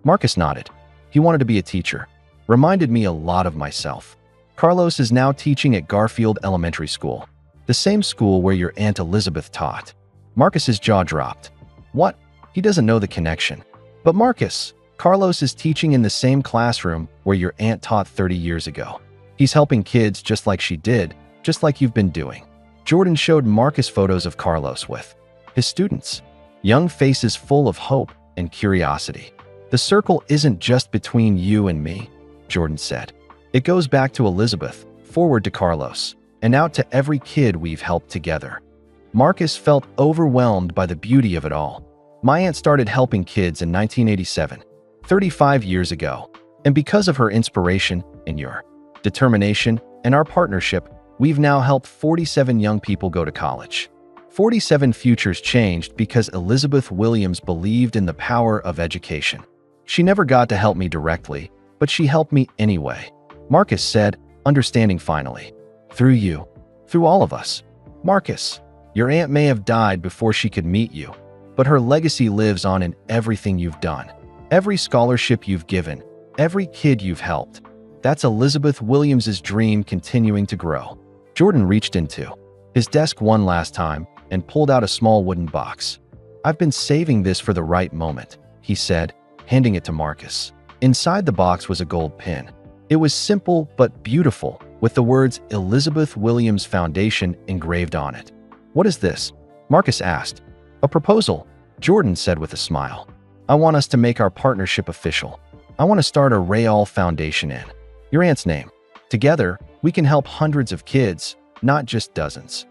Marcus nodded. "He wanted to be a teacher. Reminded me a lot of myself. Carlos is now teaching at Garfield Elementary School, the same school where your Aunt Elizabeth taught." Marcus's jaw dropped. "What? He doesn't know the connection." "But Marcus, Carlos is teaching in the same classroom where your aunt taught 30 years ago. He's helping kids just like she did, just like you've been doing." Jordan showed Marcus photos of Carlos with his students, young faces full of hope and curiosity. "The circle isn't just between you and me," Jordan said. "It goes back to Elizabeth, forward to Carlos, and out to every kid we've helped together." Marcus felt overwhelmed by the beauty of it all. "My aunt started helping kids in 1987, 35 years ago, and because of her inspiration and your determination and our partnership, we've now helped 47 young people go to college. 47 futures changed because Elizabeth Williams believed in the power of education. She never got to help me directly, but she helped me anyway," Marcus said, understanding finally. "Through you. Through all of us. Marcus, your aunt may have died before she could meet you, but her legacy lives on in everything you've done. Every scholarship you've given, every kid you've helped. That's Elizabeth Williams's dream continuing to grow." Jordan reached into his desk one last time and pulled out a small wooden box. "I've been saving this for the right moment," he said, handing it to Marcus. Inside the box was a gold pin. It was simple but beautiful, with the words Elizabeth Williams Foundation engraved on it. "What is this?" Marcus asked. "A proposal," Jordan said with a smile. "I want us to make our partnership official. I want to start a Rayall Foundation in your aunt's name. Together, we can help hundreds of kids, not just dozens."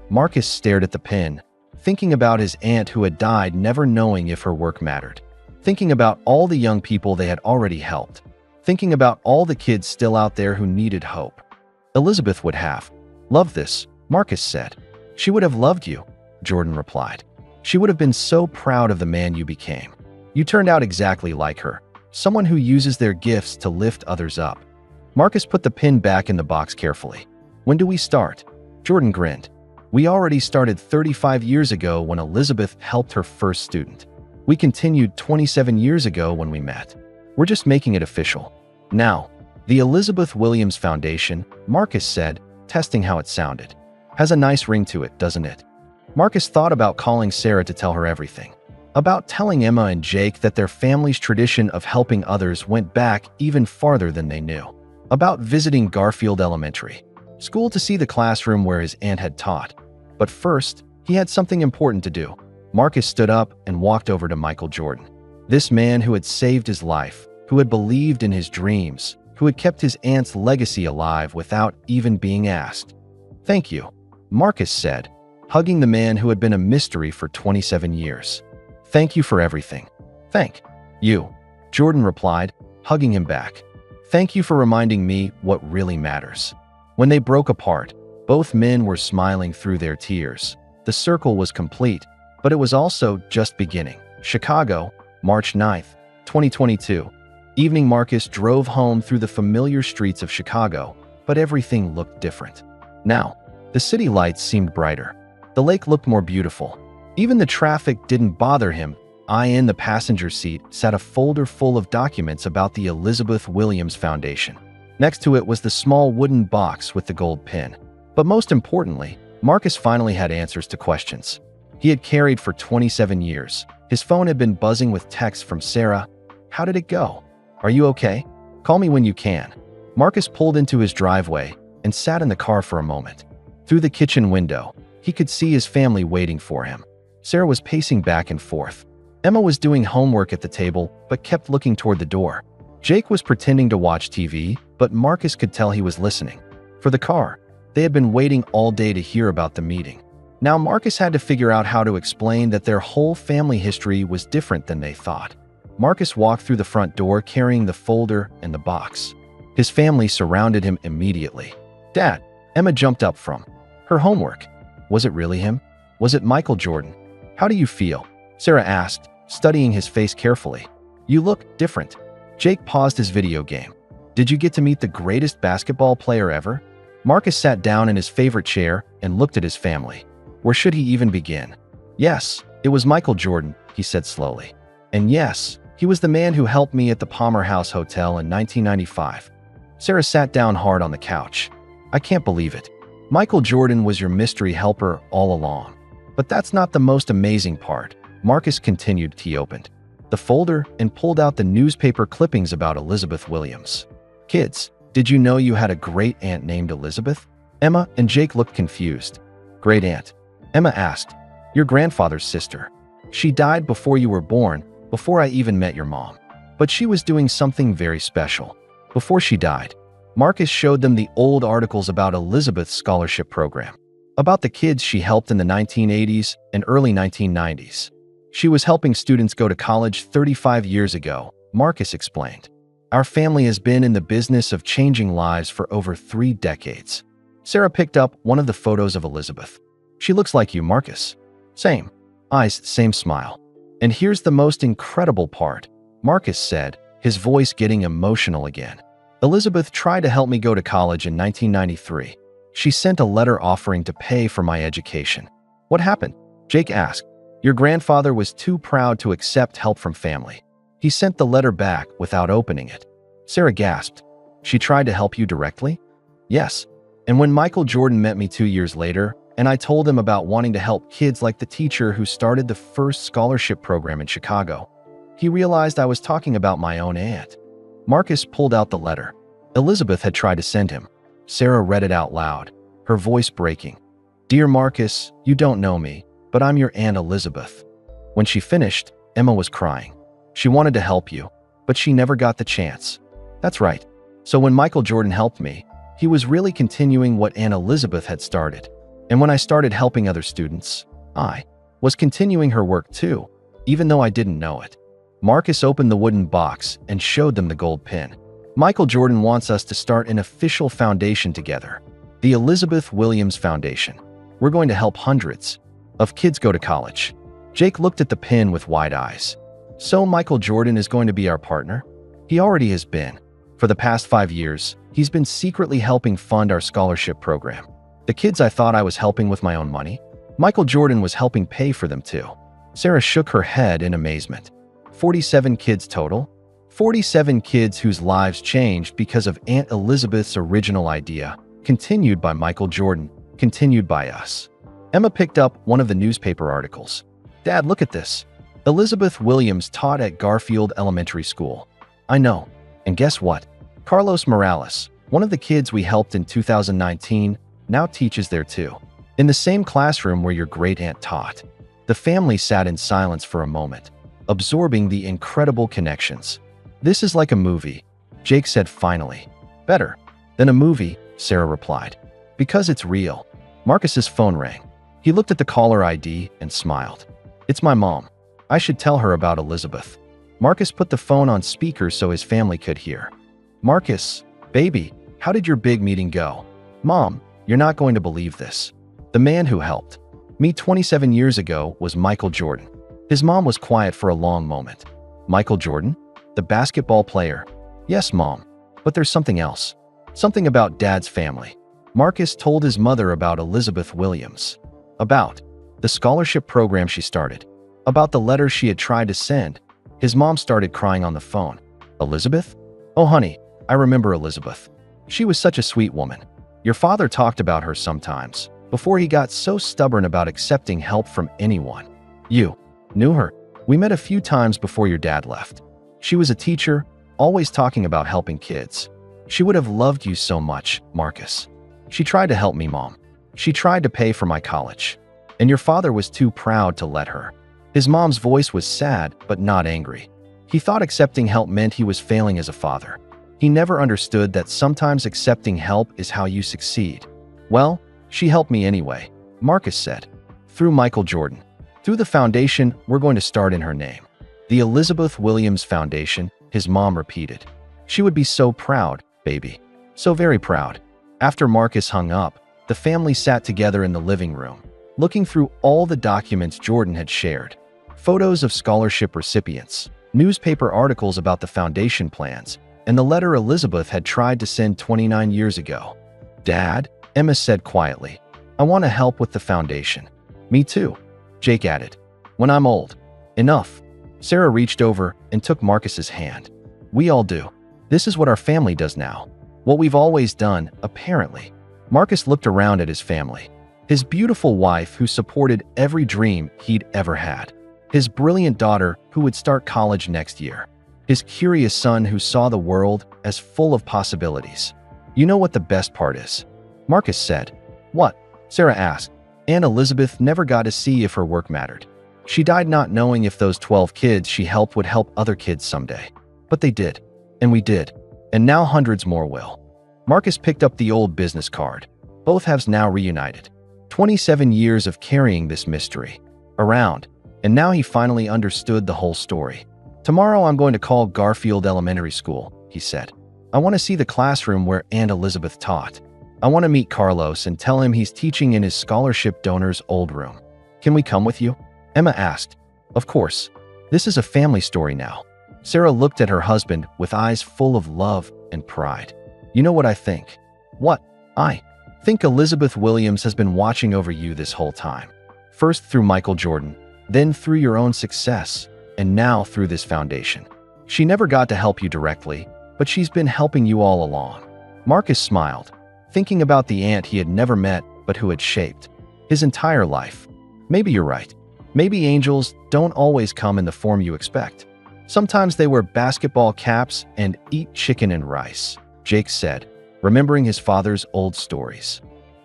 Marcus stared at the pin, thinking about his aunt who had died never knowing if her work mattered. Thinking about all the young people they had already helped. Thinking about all the kids still out there who needed hope. "Elizabeth would have loved this," Marcus said. "She would have loved you," Jordan replied. "She would have been so proud of the man you became. You turned out exactly like her, someone who uses their gifts to lift others up." Marcus put the pin back in the box carefully. "When do we start?" Jordan grinned. "We already started 35 years ago when Elizabeth helped her first student. We continued 27 years ago when we met. We're just making it official. Now, the Elizabeth Williams Foundation," Marcus said, testing how it sounded. "Has a nice ring to it, doesn't it?" Marcus thought about calling Sarah to tell her everything. About telling Emma and Jake that their family's tradition of helping others went back even farther than they knew. About visiting Garfield Elementary School to see the classroom where his aunt had taught. But first, he had something important to do. Marcus stood up and walked over to Michael Jordan. This man who had saved his life, who had believed in his dreams, who had kept his aunt's legacy alive without even being asked. "Thank you," Marcus said, hugging the man who had been a mystery for 27 years. "Thank you for everything." "Thank you," Jordan replied, hugging him back. "Thank you for reminding me what really matters." When they broke apart, both men were smiling through their tears. The circle was complete, but it was also just beginning. Chicago, March 9th, 2022. Evening. Marcus drove home through the familiar streets of Chicago, but everything looked different. Now, the city lights seemed brighter. The lake looked more beautiful. Even the traffic didn't bother him. In the passenger seat sat a folder full of documents about the Elizabeth Williams Foundation. Next to it was the small wooden box with the gold pin. But most importantly, Marcus finally had answers to questions he had carried for 27 years. His phone had been buzzing with texts from Sarah. "How did it go? Are you okay? Call me when you can. Marcus pulled into his driveway and sat in the car for a moment. Through the kitchen window, he could see his family waiting for him. Sarah was pacing back and forth. Emma was doing homework at the table but kept looking toward the door. Jake was pretending to watch TV, but Marcus could tell he was listening. For the car, they had been waiting all day to hear about the meeting. Now Marcus had to figure out how to explain that their whole family history was different than they thought. Marcus walked through the front door carrying the folder and the box. His family surrounded him immediately. "Dad," Emma jumped up from her homework. "Was it really him? Was it Michael Jordan? How do you feel?" Sarah asked, studying his face carefully. "You look different." Jake paused his video game. "Did you get to meet the greatest basketball player ever?" Marcus sat down in his favorite chair and looked at his family. Where should he even begin? "Yes, it was Michael Jordan," he said slowly. "And yes, he was the man who helped me at the Palmer House Hotel in 1995. Sarah sat down hard on the couch. "I can't believe it. Michael Jordan was your mystery helper all along." "But that's not the most amazing part," Marcus continued. He opened the folder and pulled out the newspaper clippings about Elizabeth Williams. "Kids, did you know you had a great aunt named Elizabeth?" Emma and Jake looked confused. "Great aunt?" Emma asked. "Your grandfather's sister. She died before you were born, before I even met your mom. But she was doing something very special. Before she died." Marcus showed them the old articles about Elizabeth's scholarship program, about the kids she helped in the 1980s and early 1990s. "She was helping students go to college 35 years ago," Marcus explained. "Our family has been in the business of changing lives for over 3 decades. Sarah picked up one of the photos of Elizabeth. "She looks like you, Marcus." "Same. Eyes, same smile." "And here's the most incredible part," Marcus said, his voice getting emotional again. "Elizabeth tried to help me go to college in 1993. She sent a letter offering to pay for my education." "What happened?" Jake asked. "Your grandfather was too proud to accept help from family. He sent the letter back without opening it." Sarah gasped. "She tried to help you directly?" "Yes. And when Michael Jordan met me 2 years later, and I told him about wanting to help kids like the teacher who started the first scholarship program in Chicago, he realized I was talking about my own aunt." Marcus pulled out the letter Elizabeth had tried to send him. Sarah read it out loud, her voice breaking. "Dear Marcus, you don't know me, but I'm your Aunt Elizabeth." When she finished, Emma was crying. "She wanted to help you, but she never got the chance." "That's right. So when Michael Jordan helped me, he was really continuing what Aunt Elizabeth had started. And when I started helping other students, I was continuing her work too, even though I didn't know it." Marcus opened the wooden box and showed them the gold pin. "Michael Jordan wants us to start an official foundation together, the Elizabeth Williams Foundation. We're going to help hundreds of kids go to college." Jake looked at the pin with wide eyes. "So Michael Jordan is going to be our partner?" "He already has been. For the past 5 years, he's been secretly helping fund our scholarship program. The kids I thought I was helping with my own money, Michael Jordan was helping pay for them too." Sarah shook her head in amazement. 47 kids total? 47 kids whose lives changed because of Aunt Elizabeth's original idea, continued by Michael Jordan, continued by us. Emma picked up one of the newspaper articles. "Dad, look at this. Elizabeth Williams taught at Garfield Elementary School." "I know. And guess what? Carlos Morales, one of the kids we helped in 2019, now teaches there too. In the same classroom where your great-aunt taught." The family sat in silence for a moment, absorbing the incredible connections. "This is like a movie," Jake said finally. "Better than a movie," Sarah replied. "Because it's real." Marcus's phone rang. He looked at the caller ID and smiled. "It's my mom. I should tell her about Elizabeth." Marcus put the phone on speaker so his family could hear. "Marcus, baby, how did your big meeting go?" "Mom, you're not going to believe this. The man who helped me 27 years ago was Michael Jordan." His mom was quiet for a long moment. "Michael Jordan? The basketball player?" "Yes, Mom. But there's something else. Something about Dad's family." Marcus told his mother about Elizabeth Williams, about the scholarship program she started, about the letter she had tried to send. His mom started crying on the phone. "Elizabeth? Oh, honey, I remember Elizabeth. She was such a sweet woman. Your father talked about her sometimes, before he got so stubborn about accepting help from anyone. You knew her. We met a few times before your dad left. She was a teacher, always talking about helping kids. She would have loved you so much, Marcus. She tried to help me, Mom. She tried to pay for my college. And your father was too proud to let her." His mom's voice was sad, but not angry. He thought accepting help meant he was failing as a father. He never understood that sometimes accepting help is how you succeed. "Well, she helped me anyway," Marcus said. "Through Michael Jordan. Through the foundation we're going to start in her name. The Elizabeth Williams Foundation," his mom repeated. "She would be so proud, baby. So very proud." After Marcus hung up, the family sat together in the living room, looking through all the documents Jordan had shared. Photos of scholarship recipients, newspaper articles about the foundation plans, and the letter Elizabeth had tried to send 29 years ago. "Dad," Emma said quietly, "I want to help with the foundation." "Me too," Jake added. "When I'm old." "Enough." Sarah reached over and took Marcus's hand. "We all do. This is what our family does now. What we've always done, apparently." Marcus looked around at his family. His beautiful wife who supported every dream he'd ever had. His brilliant daughter who would start college next year. His curious son who saw the world as full of possibilities. "You know what the best part is?" Marcus said. "What?" Sarah asked. "Aunt Elizabeth never got to see if her work mattered. She died not knowing if those 12 kids she helped would help other kids someday. But they did. And we did. And now hundreds more will." Marcus picked up the old business card. Both halves now reunited. 27 years of carrying this mystery around, and now he finally understood the whole story. "Tomorrow I'm going to call Garfield Elementary School," he said. "I want to see the classroom where Aunt Elizabeth taught. I want to meet Carlos and tell him he's teaching in his scholarship donor's old room. Can we come with you?" Emma asked. "Of course. This is a family story now." Sarah looked at her husband with eyes full of love and pride. "You know what I think?" "What?" "I think Elizabeth Williams has been watching over you this whole time. First through Michael Jordan, then through your own success, and now through this foundation. She never got to help you directly, but she's been helping you all along." Marcus smiled, thinking about the aunt he had never met but who had shaped his entire life. "Maybe you're right. Maybe angels don't always come in the form you expect. Sometimes they wear basketball caps and eat chicken and rice," Jake said, remembering his father's old stories.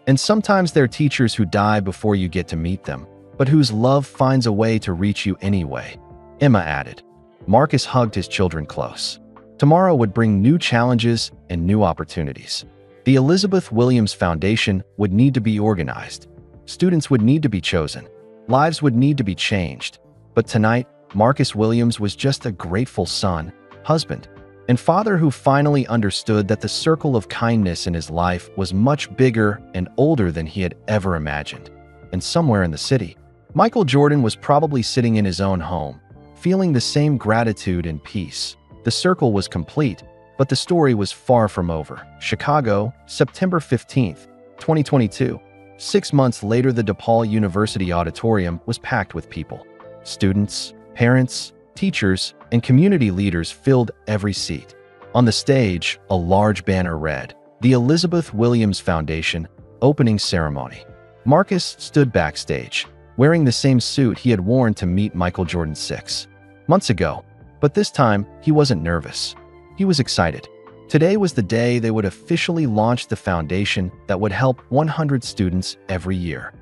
"And sometimes they're teachers who die before you get to meet them, but whose love finds a way to reach you anyway," Emma added. Marcus hugged his children close. Tomorrow would bring new challenges and new opportunities. The Elizabeth Williams Foundation would need to be organized. Students would need to be chosen. Lives would need to be changed. But tonight, Marcus Williams was just a grateful son, husband, and father who finally understood that the circle of kindness in his life was much bigger and older than he had ever imagined. And somewhere in the city, Michael Jordan was probably sitting in his own home, feeling the same gratitude and peace. The circle was complete, but the story was far from over. Chicago, September 15th, 2022. 6 months later, the DePaul University auditorium was packed with people. Students, parents, teachers, and community leaders filled every seat. On the stage, a large banner read, "The Elizabeth Williams Foundation Opening Ceremony." Marcus stood backstage, wearing the same suit he had worn to meet Michael Jordan 6 months ago. But this time, he wasn't nervous. He was excited. Today was the day they would officially launch the foundation that would help 100 students every year.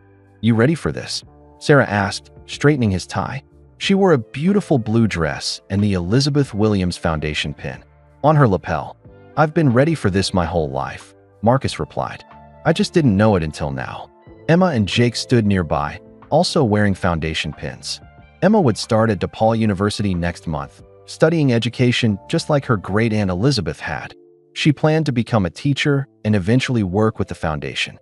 "You ready for this?" Sarah asked, straightening his tie. She wore a beautiful blue dress and the Elizabeth Williams Foundation pin on her lapel. "I've been ready for this my whole life," Marcus replied. "I just didn't know it until now." Emma and Jake stood nearby, also wearing foundation pins. Emma would start at DePaul University next month, studying education just like her great-aunt Elizabeth had. She planned to become a teacher and eventually work with the foundation.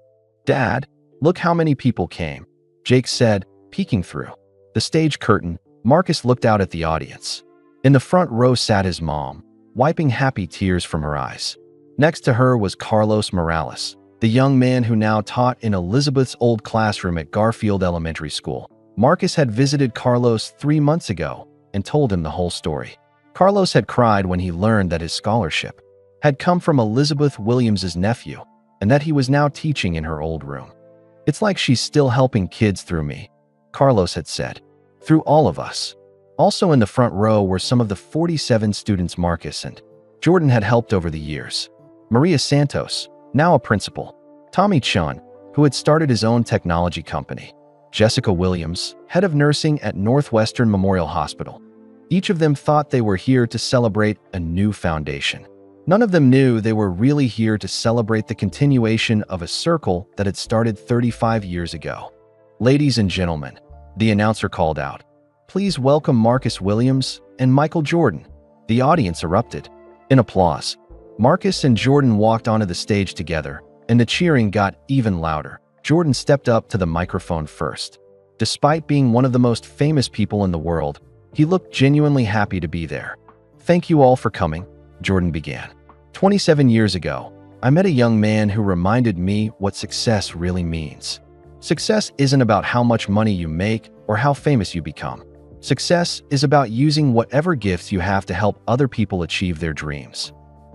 "Dad, look how many people came," Jake said, peeking through the stage curtain. Marcus looked out at the audience. In the front row sat his mom, wiping happy tears from her eyes. Next to her was Carlos Morales, the young man who now taught in Elizabeth's old classroom at Garfield Elementary School. Marcus had visited Carlos 3 months ago and told him the whole story. Carlos had cried when he learned that his scholarship had come from Elizabeth Williams's nephew and that he was now teaching in her old room. "It's like she's still helping kids through me," Carlos had said. "Through all of us." Also in the front row were some of the 47 students Marcus and Jordan had helped over the years. Maria Santos, now a principal. Tommy Chun, who had started his own technology company. Jessica Williams, head of nursing at Northwestern Memorial Hospital. Each of them thought they were here to celebrate a new foundation. None of them knew they were really here to celebrate the continuation of a circle that had started 35 years ago. "Ladies and gentlemen," the announcer called out, "please welcome Marcus Williams and Michael Jordan." The audience erupted in applause. Marcus and Jordan walked onto the stage together, and the cheering got even louder. Jordan stepped up to the microphone first. Despite being one of the most famous people in the world, he looked genuinely happy to be there. "Thank you all for coming," Jordan began. 27 years ago, I met a young man who reminded me what success really means. Success isn't about how much money you make or how famous you become. Success is about using whatever gifts you have to help other people achieve their dreams.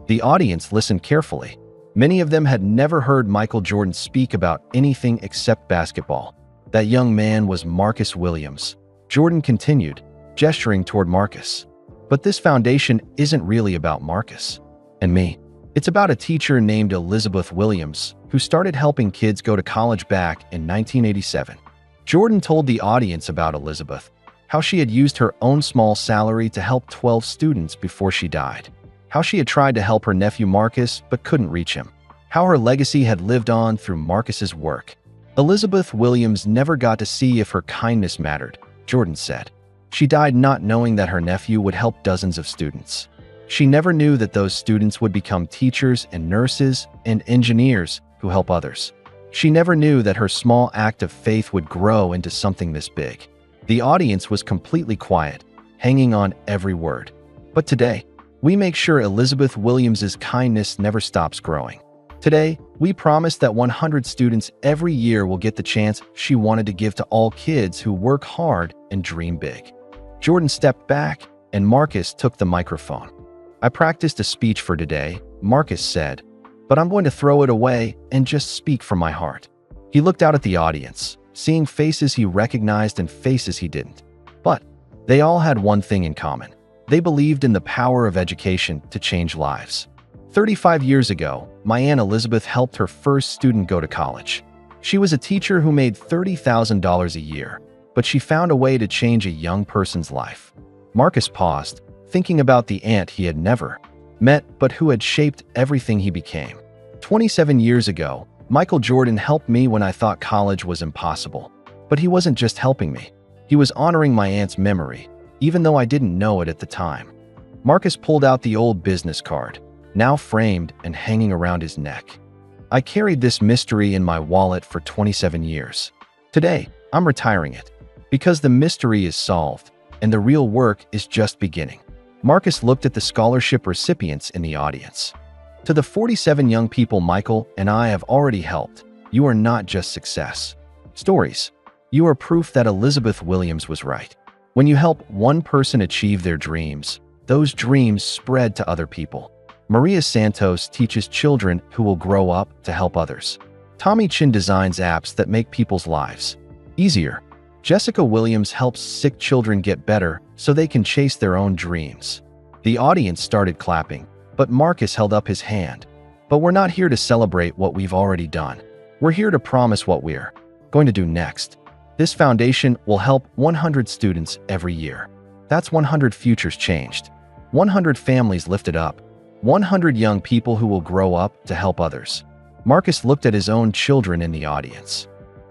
The audience listened carefully. Many of them had never heard Michael Jordan speak about anything except basketball. That young man was Marcus Williams. Jordan continued, gesturing toward Marcus. "But this foundation isn't really about Marcus and me. It's about a teacher named Elizabeth Williams who started helping kids go to college back in 1987. Jordan told the audience about Elizabeth, how she had used her own small salary to help 12 students before she died, how she had tried to help her nephew Marcus but couldn't reach him, how her legacy had lived on through Marcus's work. Elizabeth Williams never got to see if her kindness mattered, Jordan said. She died not knowing that her nephew would help dozens of students. She never knew that those students would become teachers and nurses and engineers who help others. She never knew that her small act of faith would grow into something this big." The audience was completely quiet, hanging on every word. But today, we make sure Elizabeth Williams's kindness never stops growing. Today, we promise that 100 students every year will get the chance she wanted to give to all kids who work hard and dream big. Jordan stepped back, and Marcus took the microphone. "I practiced a speech for today," Marcus said, "but I'm going to throw it away and just speak from my heart." He looked out at the audience, seeing faces he recognized and faces he didn't. But they all had one thing in common. They believed in the power of education to change lives. 35 years ago, my Aunt Elizabeth helped her first student go to college. She was a teacher who made $30,000 a year, but she found a way to change a young person's life. Marcus paused, thinking about the aunt he had never met but who had shaped everything he became. 27 years ago, Michael Jordan helped me when I thought college was impossible. But he wasn't just helping me. He was honoring my aunt's memory, even though I didn't know it at the time. Marcus pulled out the old business card, now framed and hanging around his neck. "I carried this mystery in my wallet for 27 years. Today, I'm retiring it, because the mystery is solved, and the real work is just beginning." Marcus looked at the scholarship recipients in the audience. "To the 47 young people Michael and I have already helped, you are not just success stories. You are proof that Elizabeth Williams was right. When you help one person achieve their dreams, those dreams spread to other people." Maria Santos teaches children who will grow up to help others. Tommy Chun designs apps that make people's lives easier. Jessica Williams helps sick children get better so they can chase their own dreams. The audience started clapping, but Marcus held up his hand. "But we're not here to celebrate what we've already done. We're here to promise what we're going to do next. This foundation will help 100 students every year. That's 100 futures changed, 100 families lifted up, 100 young people who will grow up to help others." Marcus looked at his own children in the audience.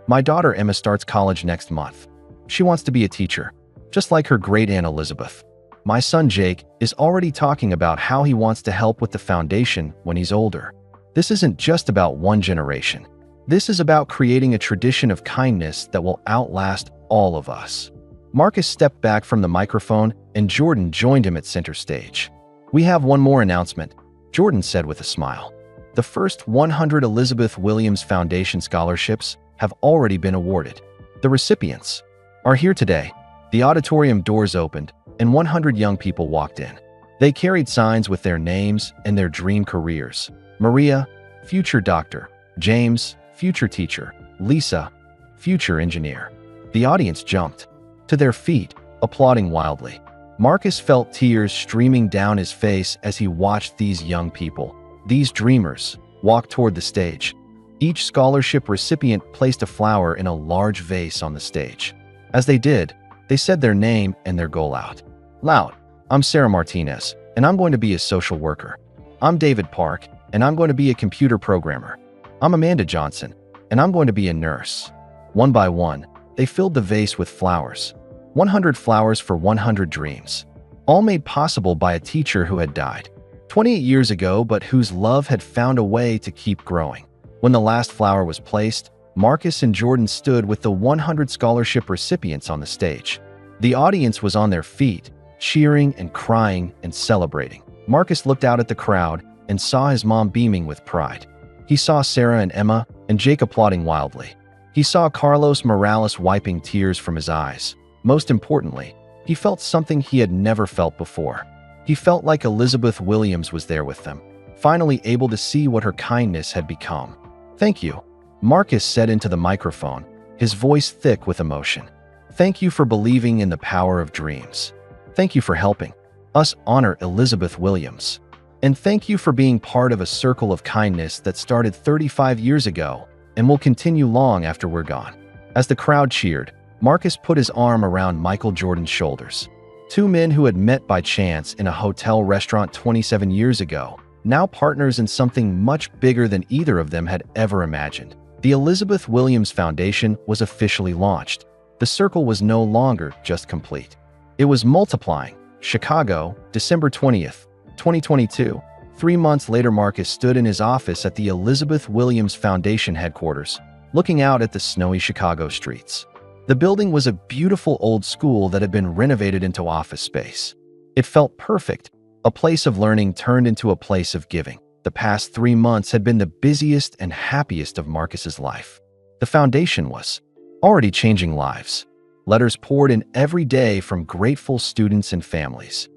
"My daughter Emma starts college next month. She wants to be a teacher, just like her great-aunt Elizabeth. My son Jake is already talking about how he wants to help with the foundation when he's older. This isn't just about one generation. This is about creating a tradition of kindness that will outlast all of us." Marcus stepped back from the microphone, and Jordan joined him at center stage. "We have one more announcement," Jordan said with a smile. "The first 100 Elizabeth Williams Foundation scholarships have already been awarded. The recipients are here today." The auditorium doors opened, and 100 young people walked in. They carried signs with their names and their dream careers. Maria, future doctor; James, future teacher; Lisa, future engineer. The audience jumped to their feet, applauding wildly. Marcus felt tears streaming down his face as he watched these young people, these dreamers, walk toward the stage. Each scholarship recipient placed a flower in a large vase on the stage. As they did, they said their name and their goal out loud. I'm Sarah Martinez, and I'm going to be a social worker. I'm David Park, and I'm going to be a computer programmer. I'm Amanda Johnson, and I'm going to be a nurse. One by one, they filled the vase with flowers. 100 flowers for 100 dreams, all made possible by a teacher who had died 28 years ago, but whose love had found a way to keep growing. When the last flower was placed, Marcus and Jordan stood with the 100 scholarship recipients on the stage. The audience was on their feet, cheering and crying and celebrating. Marcus looked out at the crowd and saw his mom beaming with pride. He saw Sarah and Emma and Jake applauding wildly. He saw Carlos Morales wiping tears from his eyes. Most importantly, he felt something he had never felt before. He felt like Elizabeth Williams was there with them, finally able to see what her kindness had become. Thank you, Marcus said into the microphone, his voice thick with emotion. Thank you for believing in the power of dreams. Thank you for helping us honor Elizabeth Williams. And thank you for being part of a circle of kindness that started 35 years ago and will continue long after we're gone. As the crowd cheered, Marcus put his arm around Michael Jordan's shoulders. Two men who had met by chance in a hotel restaurant 27 years ago, now partners in something much bigger than either of them had ever imagined. The Elizabeth Williams Foundation was officially launched. The circle was no longer just complete. It was multiplying. Chicago, December 20th, 2022. 3 months later, Marcus stood in his office at the Elizabeth Williams Foundation headquarters, looking out at the snowy Chicago streets. The building was a beautiful old school that had been renovated into office space. It felt perfect, a place of learning turned into a place of giving. The past 3 months had been the busiest and happiest of Marcus's life. The foundation was already changing lives. Letters poured in every day from grateful students and families.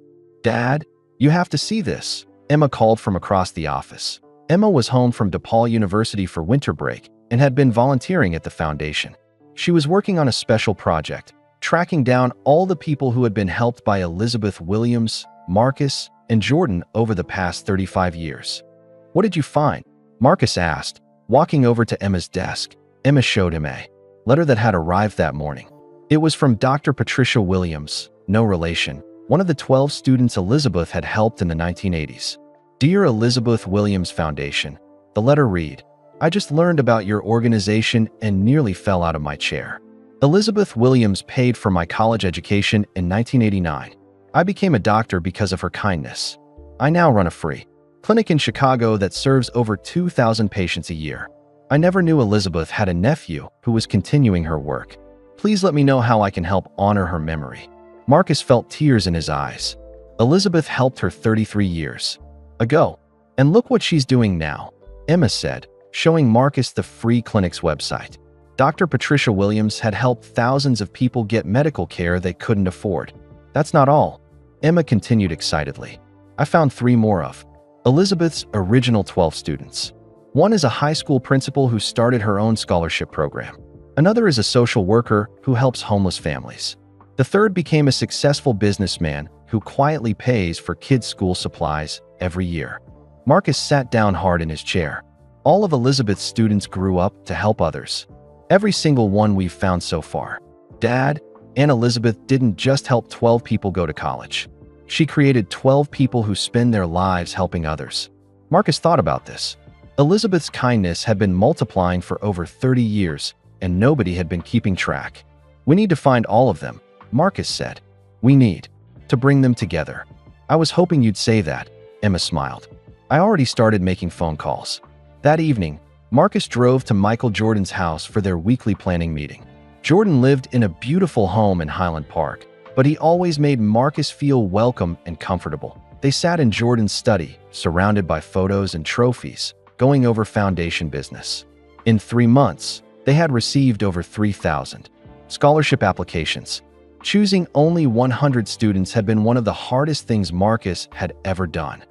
Dad, you have to see this, Emma called from across the office. Emma was home from DePaul University for winter break and had been volunteering at the foundation. She was working on a special project, tracking down all the people who had been helped by Elizabeth Williams, Marcus, and Jordan over the past 35 years. What did you find? Marcus asked, walking over to Emma's desk. Emma showed him a letter that had arrived that morning. It was from Dr. Patricia Williams, no relation, one of the 12 students Elizabeth had helped in the 1980s. Dear Elizabeth Williams Foundation, the letter read, I just learned about your organization and nearly fell out of my chair. Elizabeth Williams paid for my college education in 1989. I became a doctor because of her kindness. I now run a free clinic in Chicago that serves over 2,000 patients a year. I never knew Elizabeth had a nephew who was continuing her work. Please let me know how I can help honor her memory. Marcus felt tears in his eyes. Elizabeth helped her 33 years ago. And look what she's doing now, Emma said, showing Marcus the free clinic's website. Dr. Patricia Williams had helped thousands of people get medical care they couldn't afford. That's not all, Emma continued excitedly. I found 3 more of Elizabeth's original 12 students. One is a high school principal who started her own scholarship program. Another is a social worker who helps homeless families. The third became a successful businessman who quietly pays for kids' school supplies every year. Marcus sat down hard in his chair. All of Elizabeth's students grew up to help others. Every single one we've found so far. Dad, Aunt Elizabeth didn't just help 12 people go to college. She created 12 people who spend their lives helping others. Marcus thought about this. Elizabeth's kindness had been multiplying for over 30 years, and nobody had been keeping track. We need to find all of them, Marcus said. We need to bring them together. I was hoping you'd say that, Emma smiled. I already started making phone calls. That evening, Marcus drove to Michael Jordan's house for their weekly planning meeting. Jordan lived in a beautiful home in Highland Park, but he always made Marcus feel welcome and comfortable. They sat in Jordan's study, surrounded by photos and trophies, going over foundation business. In 3 months, they had received over 3,000 scholarship applications. Choosing only 100 students had been one of the hardest things Marcus had ever done.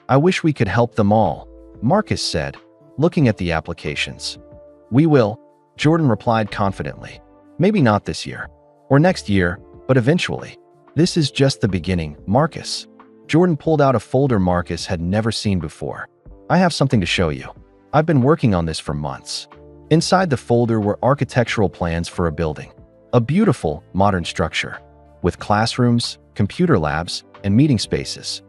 I wish we could help them all, Marcus said, looking at the applications. We will, Jordan replied confidently. Maybe not this year or next year, but eventually. This is just the beginning, Marcus. Jordan pulled out a folder Marcus had never seen before. I have something to show you. I've been working on this for months. Inside the folder were architectural plans for a building. A beautiful, modern structure, with classrooms, computer labs, and meeting spaces.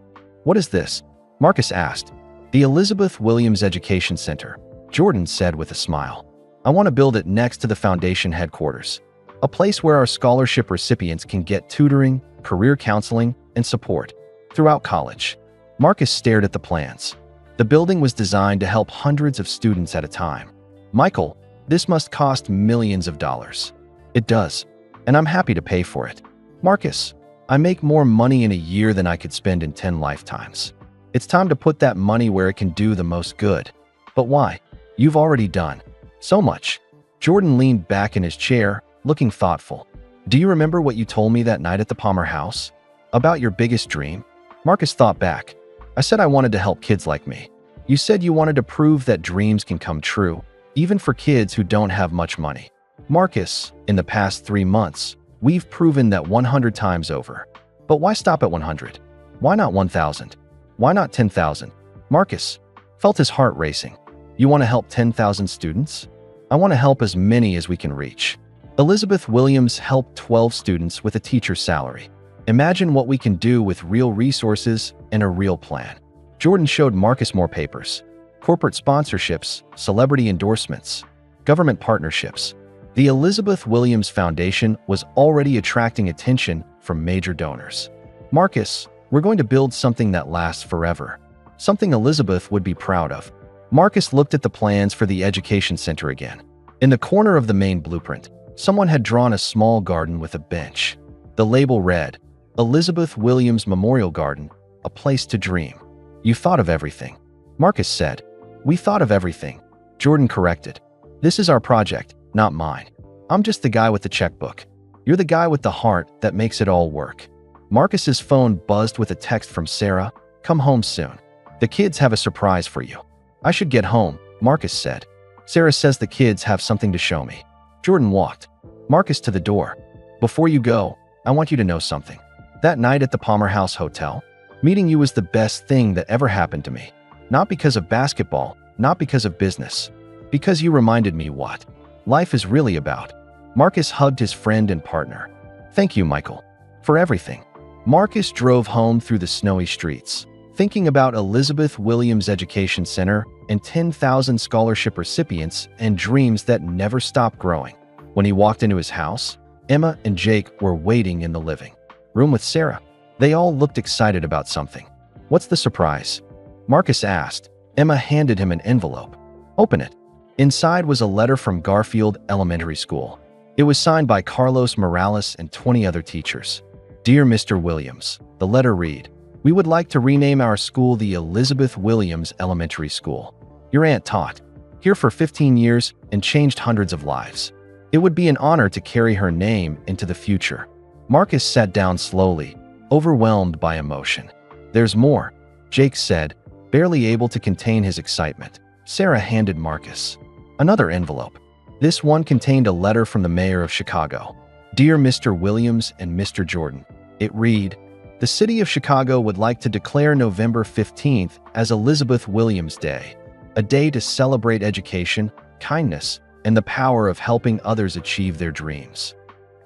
What is this? Marcus asked. The Elizabeth Williams Education Center, Jordan said with a smile. I want to build it next to the foundation headquarters. A place where our scholarship recipients can get tutoring, career counseling, and support throughout college. Marcus stared at the plans. The building was designed to help hundreds of students at a time. Michael, this must cost millions of dollars. It does, and I'm happy to pay for it. Marcus, I make more money in a year than I could spend in 10 lifetimes. It's time to put that money where it can do the most good. But why? You've already done so much. Jordan leaned back in his chair, looking thoughtful. Do you remember what you told me that night at the Palmer house? About your biggest dream? Marcus thought back. I said I wanted to help kids like me. You said you wanted to prove that dreams can come true, even for kids who don't have much money. Marcus, in the past 3 months, we've proven that 100 times over. But why stop at 100? Why not 1,000? Why not 10,000? Marcus felt his heart racing. You want to help 10,000 students? I want to help as many as we can reach. Elizabeth Williams helped 12 students with a teacher's salary. Imagine what we can do with real resources and a real plan. Jordan showed Marcus more papers. Corporate sponsorships, celebrity endorsements, government partnerships. The Elizabeth Williams Foundation was already attracting attention from major donors. Marcus, we're going to build something that lasts forever. Something Elizabeth would be proud of. Marcus looked at the plans for the education center again. In the corner of the main blueprint, someone had drawn a small garden with a bench. The label read, Elizabeth Williams Memorial Garden, a place to dream. You thought of everything. Marcus said. We thought of everything. Jordan corrected. This is our project, not mine. I'm just the guy with the checkbook. You're the guy with the heart that makes it all work. Marcus's phone buzzed with a text from Sarah. Come home soon. The kids have a surprise for you. I should get home, Marcus said. Sarah says the kids have something to show me. Jordan walked Marcus to the door. Before you go, I want you to know something. That night at the Palmer House Hotel, meeting you was the best thing that ever happened to me. Not because of basketball, not because of business. Because you reminded me what life is really about. Marcus hugged his friend and partner. Thank you, Michael, for everything. Marcus drove home through the snowy streets, thinking about Elizabeth Williams Education Center and 10,000 scholarship recipients and dreams that never stop growing. When he walked into his house, Emma and Jake were waiting in the living room with Sarah. They all looked excited about something. What's the surprise? Marcus asked. Emma handed him an envelope. Open it. Inside was a letter from Garfield Elementary School. It was signed by Carlos Morales and 20 other teachers. Dear Mr. Williams, the letter read, we would like to rename our school the Elizabeth Williams Elementary School. Your aunt taught here for 15 years and changed hundreds of lives. It would be an honor to carry her name into the future. Marcus sat down slowly, overwhelmed by emotion. There's more, Jake said, barely able to contain his excitement. Sarah handed Marcus another envelope. This one contained a letter from the mayor of Chicago. Dear Mr. Williams and Mr. Jordan, it read, the city of Chicago would like to declare November 15th as Elizabeth Williams Day, a day to celebrate education, kindness, and the power of helping others achieve their dreams.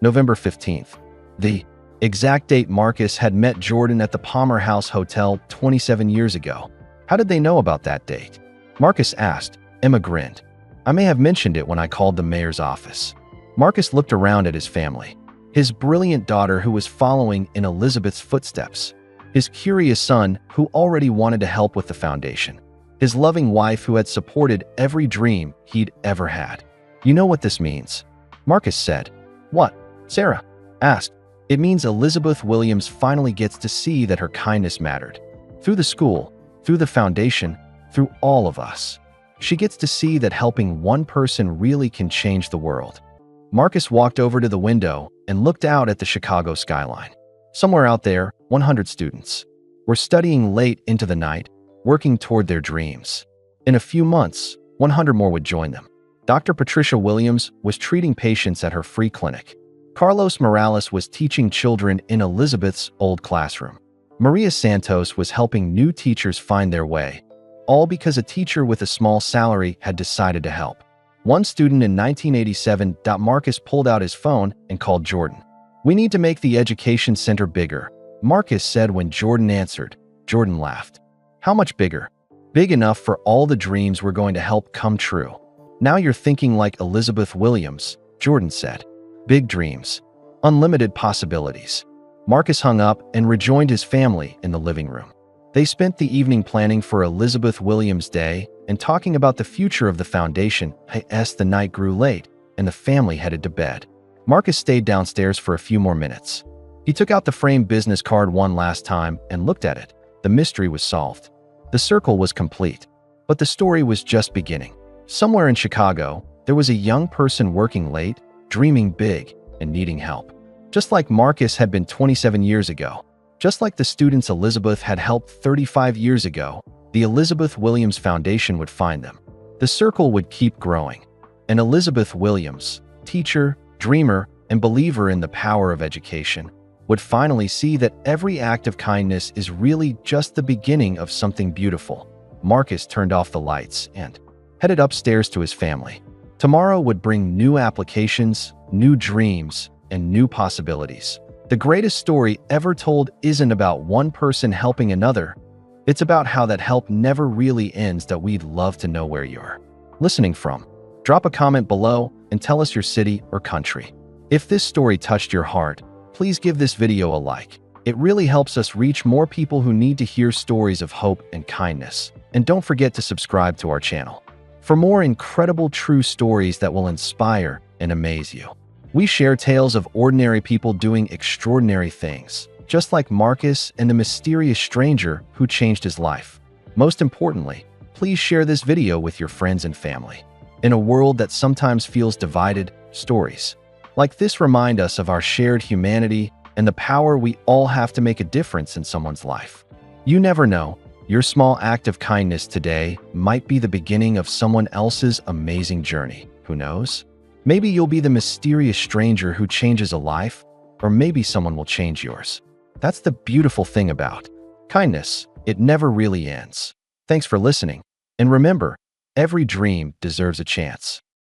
November 15th. The exact date Marcus had met Jordan at the Palmer House Hotel 27 years ago. How did they know about that date? Marcus asked. Emma grinned. I may have mentioned it when I called the mayor's office. Marcus looked around at his family. His brilliant daughter who was following in Elizabeth's footsteps. His curious son who already wanted to help with the foundation. His loving wife who had supported every dream he'd ever had. You know what this means? Marcus said. What? Sarah asked. It means Elizabeth Williams finally gets to see that her kindness mattered. Through the school, through the foundation, through all of us. She gets to see that helping one person really can change the world. Marcus walked over to the window and looked out at the Chicago skyline. Somewhere out there, 100 students were studying late into the night, working toward their dreams. In a few months, 100 more would join them. Dr. Patricia Williams was treating patients at her free clinic. Carlos Morales was teaching children in Elizabeth's old classroom. Maria Santos was helping new teachers find their way, all because a teacher with a small salary had decided to help. One student in 1987, Marcus pulled out his phone and called Jordan. "We need to make the education center bigger," Marcus said when Jordan answered. Jordan laughed. "How much bigger?" "Big enough for all the dreams we're going to help come true." "Now you're thinking like Elizabeth Williams," Jordan said. "Big dreams. Unlimited possibilities." Marcus hung up and rejoined his family in the living room. They spent the evening planning for Elizabeth Williams' Day and talking about the future of the foundation. As the night grew late and the family headed to bed, Marcus stayed downstairs for a few more minutes. He took out the framed business card one last time and looked at it. The mystery was solved. The circle was complete. But the story was just beginning. Somewhere in Chicago, there was a young person working late, dreaming big, and needing help. Just like Marcus had been 27 years ago. Just like the students Elizabeth had helped 35 years ago, the Elizabeth Williams Foundation would find them. The circle would keep growing. And Elizabeth Williams, teacher, dreamer, and believer in the power of education, would finally see that every act of kindness is really just the beginning of something beautiful. Marcus turned off the lights and headed upstairs to his family. Tomorrow would bring new applications, new dreams, and new possibilities. The greatest story ever told isn't about one person helping another. It's about how that help never really ends. That we'd love to know where you're listening from. Drop a comment below and tell us your city or country. If this story touched your heart, please give this video a like. It really helps us reach more people who need to hear stories of hope and kindness. And don't forget to subscribe to our channel for more incredible true stories that will inspire and amaze you. We share tales of ordinary people doing extraordinary things, just like Marcus and the mysterious stranger who changed his life. Most importantly, please share this video with your friends and family. In a world that sometimes feels divided, stories like this remind us of our shared humanity and the power we all have to make a difference in someone's life. You never know, your small act of kindness today might be the beginning of someone else's amazing journey. Who knows? Maybe you'll be the mysterious stranger who changes a life, or maybe someone will change yours. That's the beautiful thing about kindness. It never really ends. Thanks for listening. And remember, every dream deserves a chance.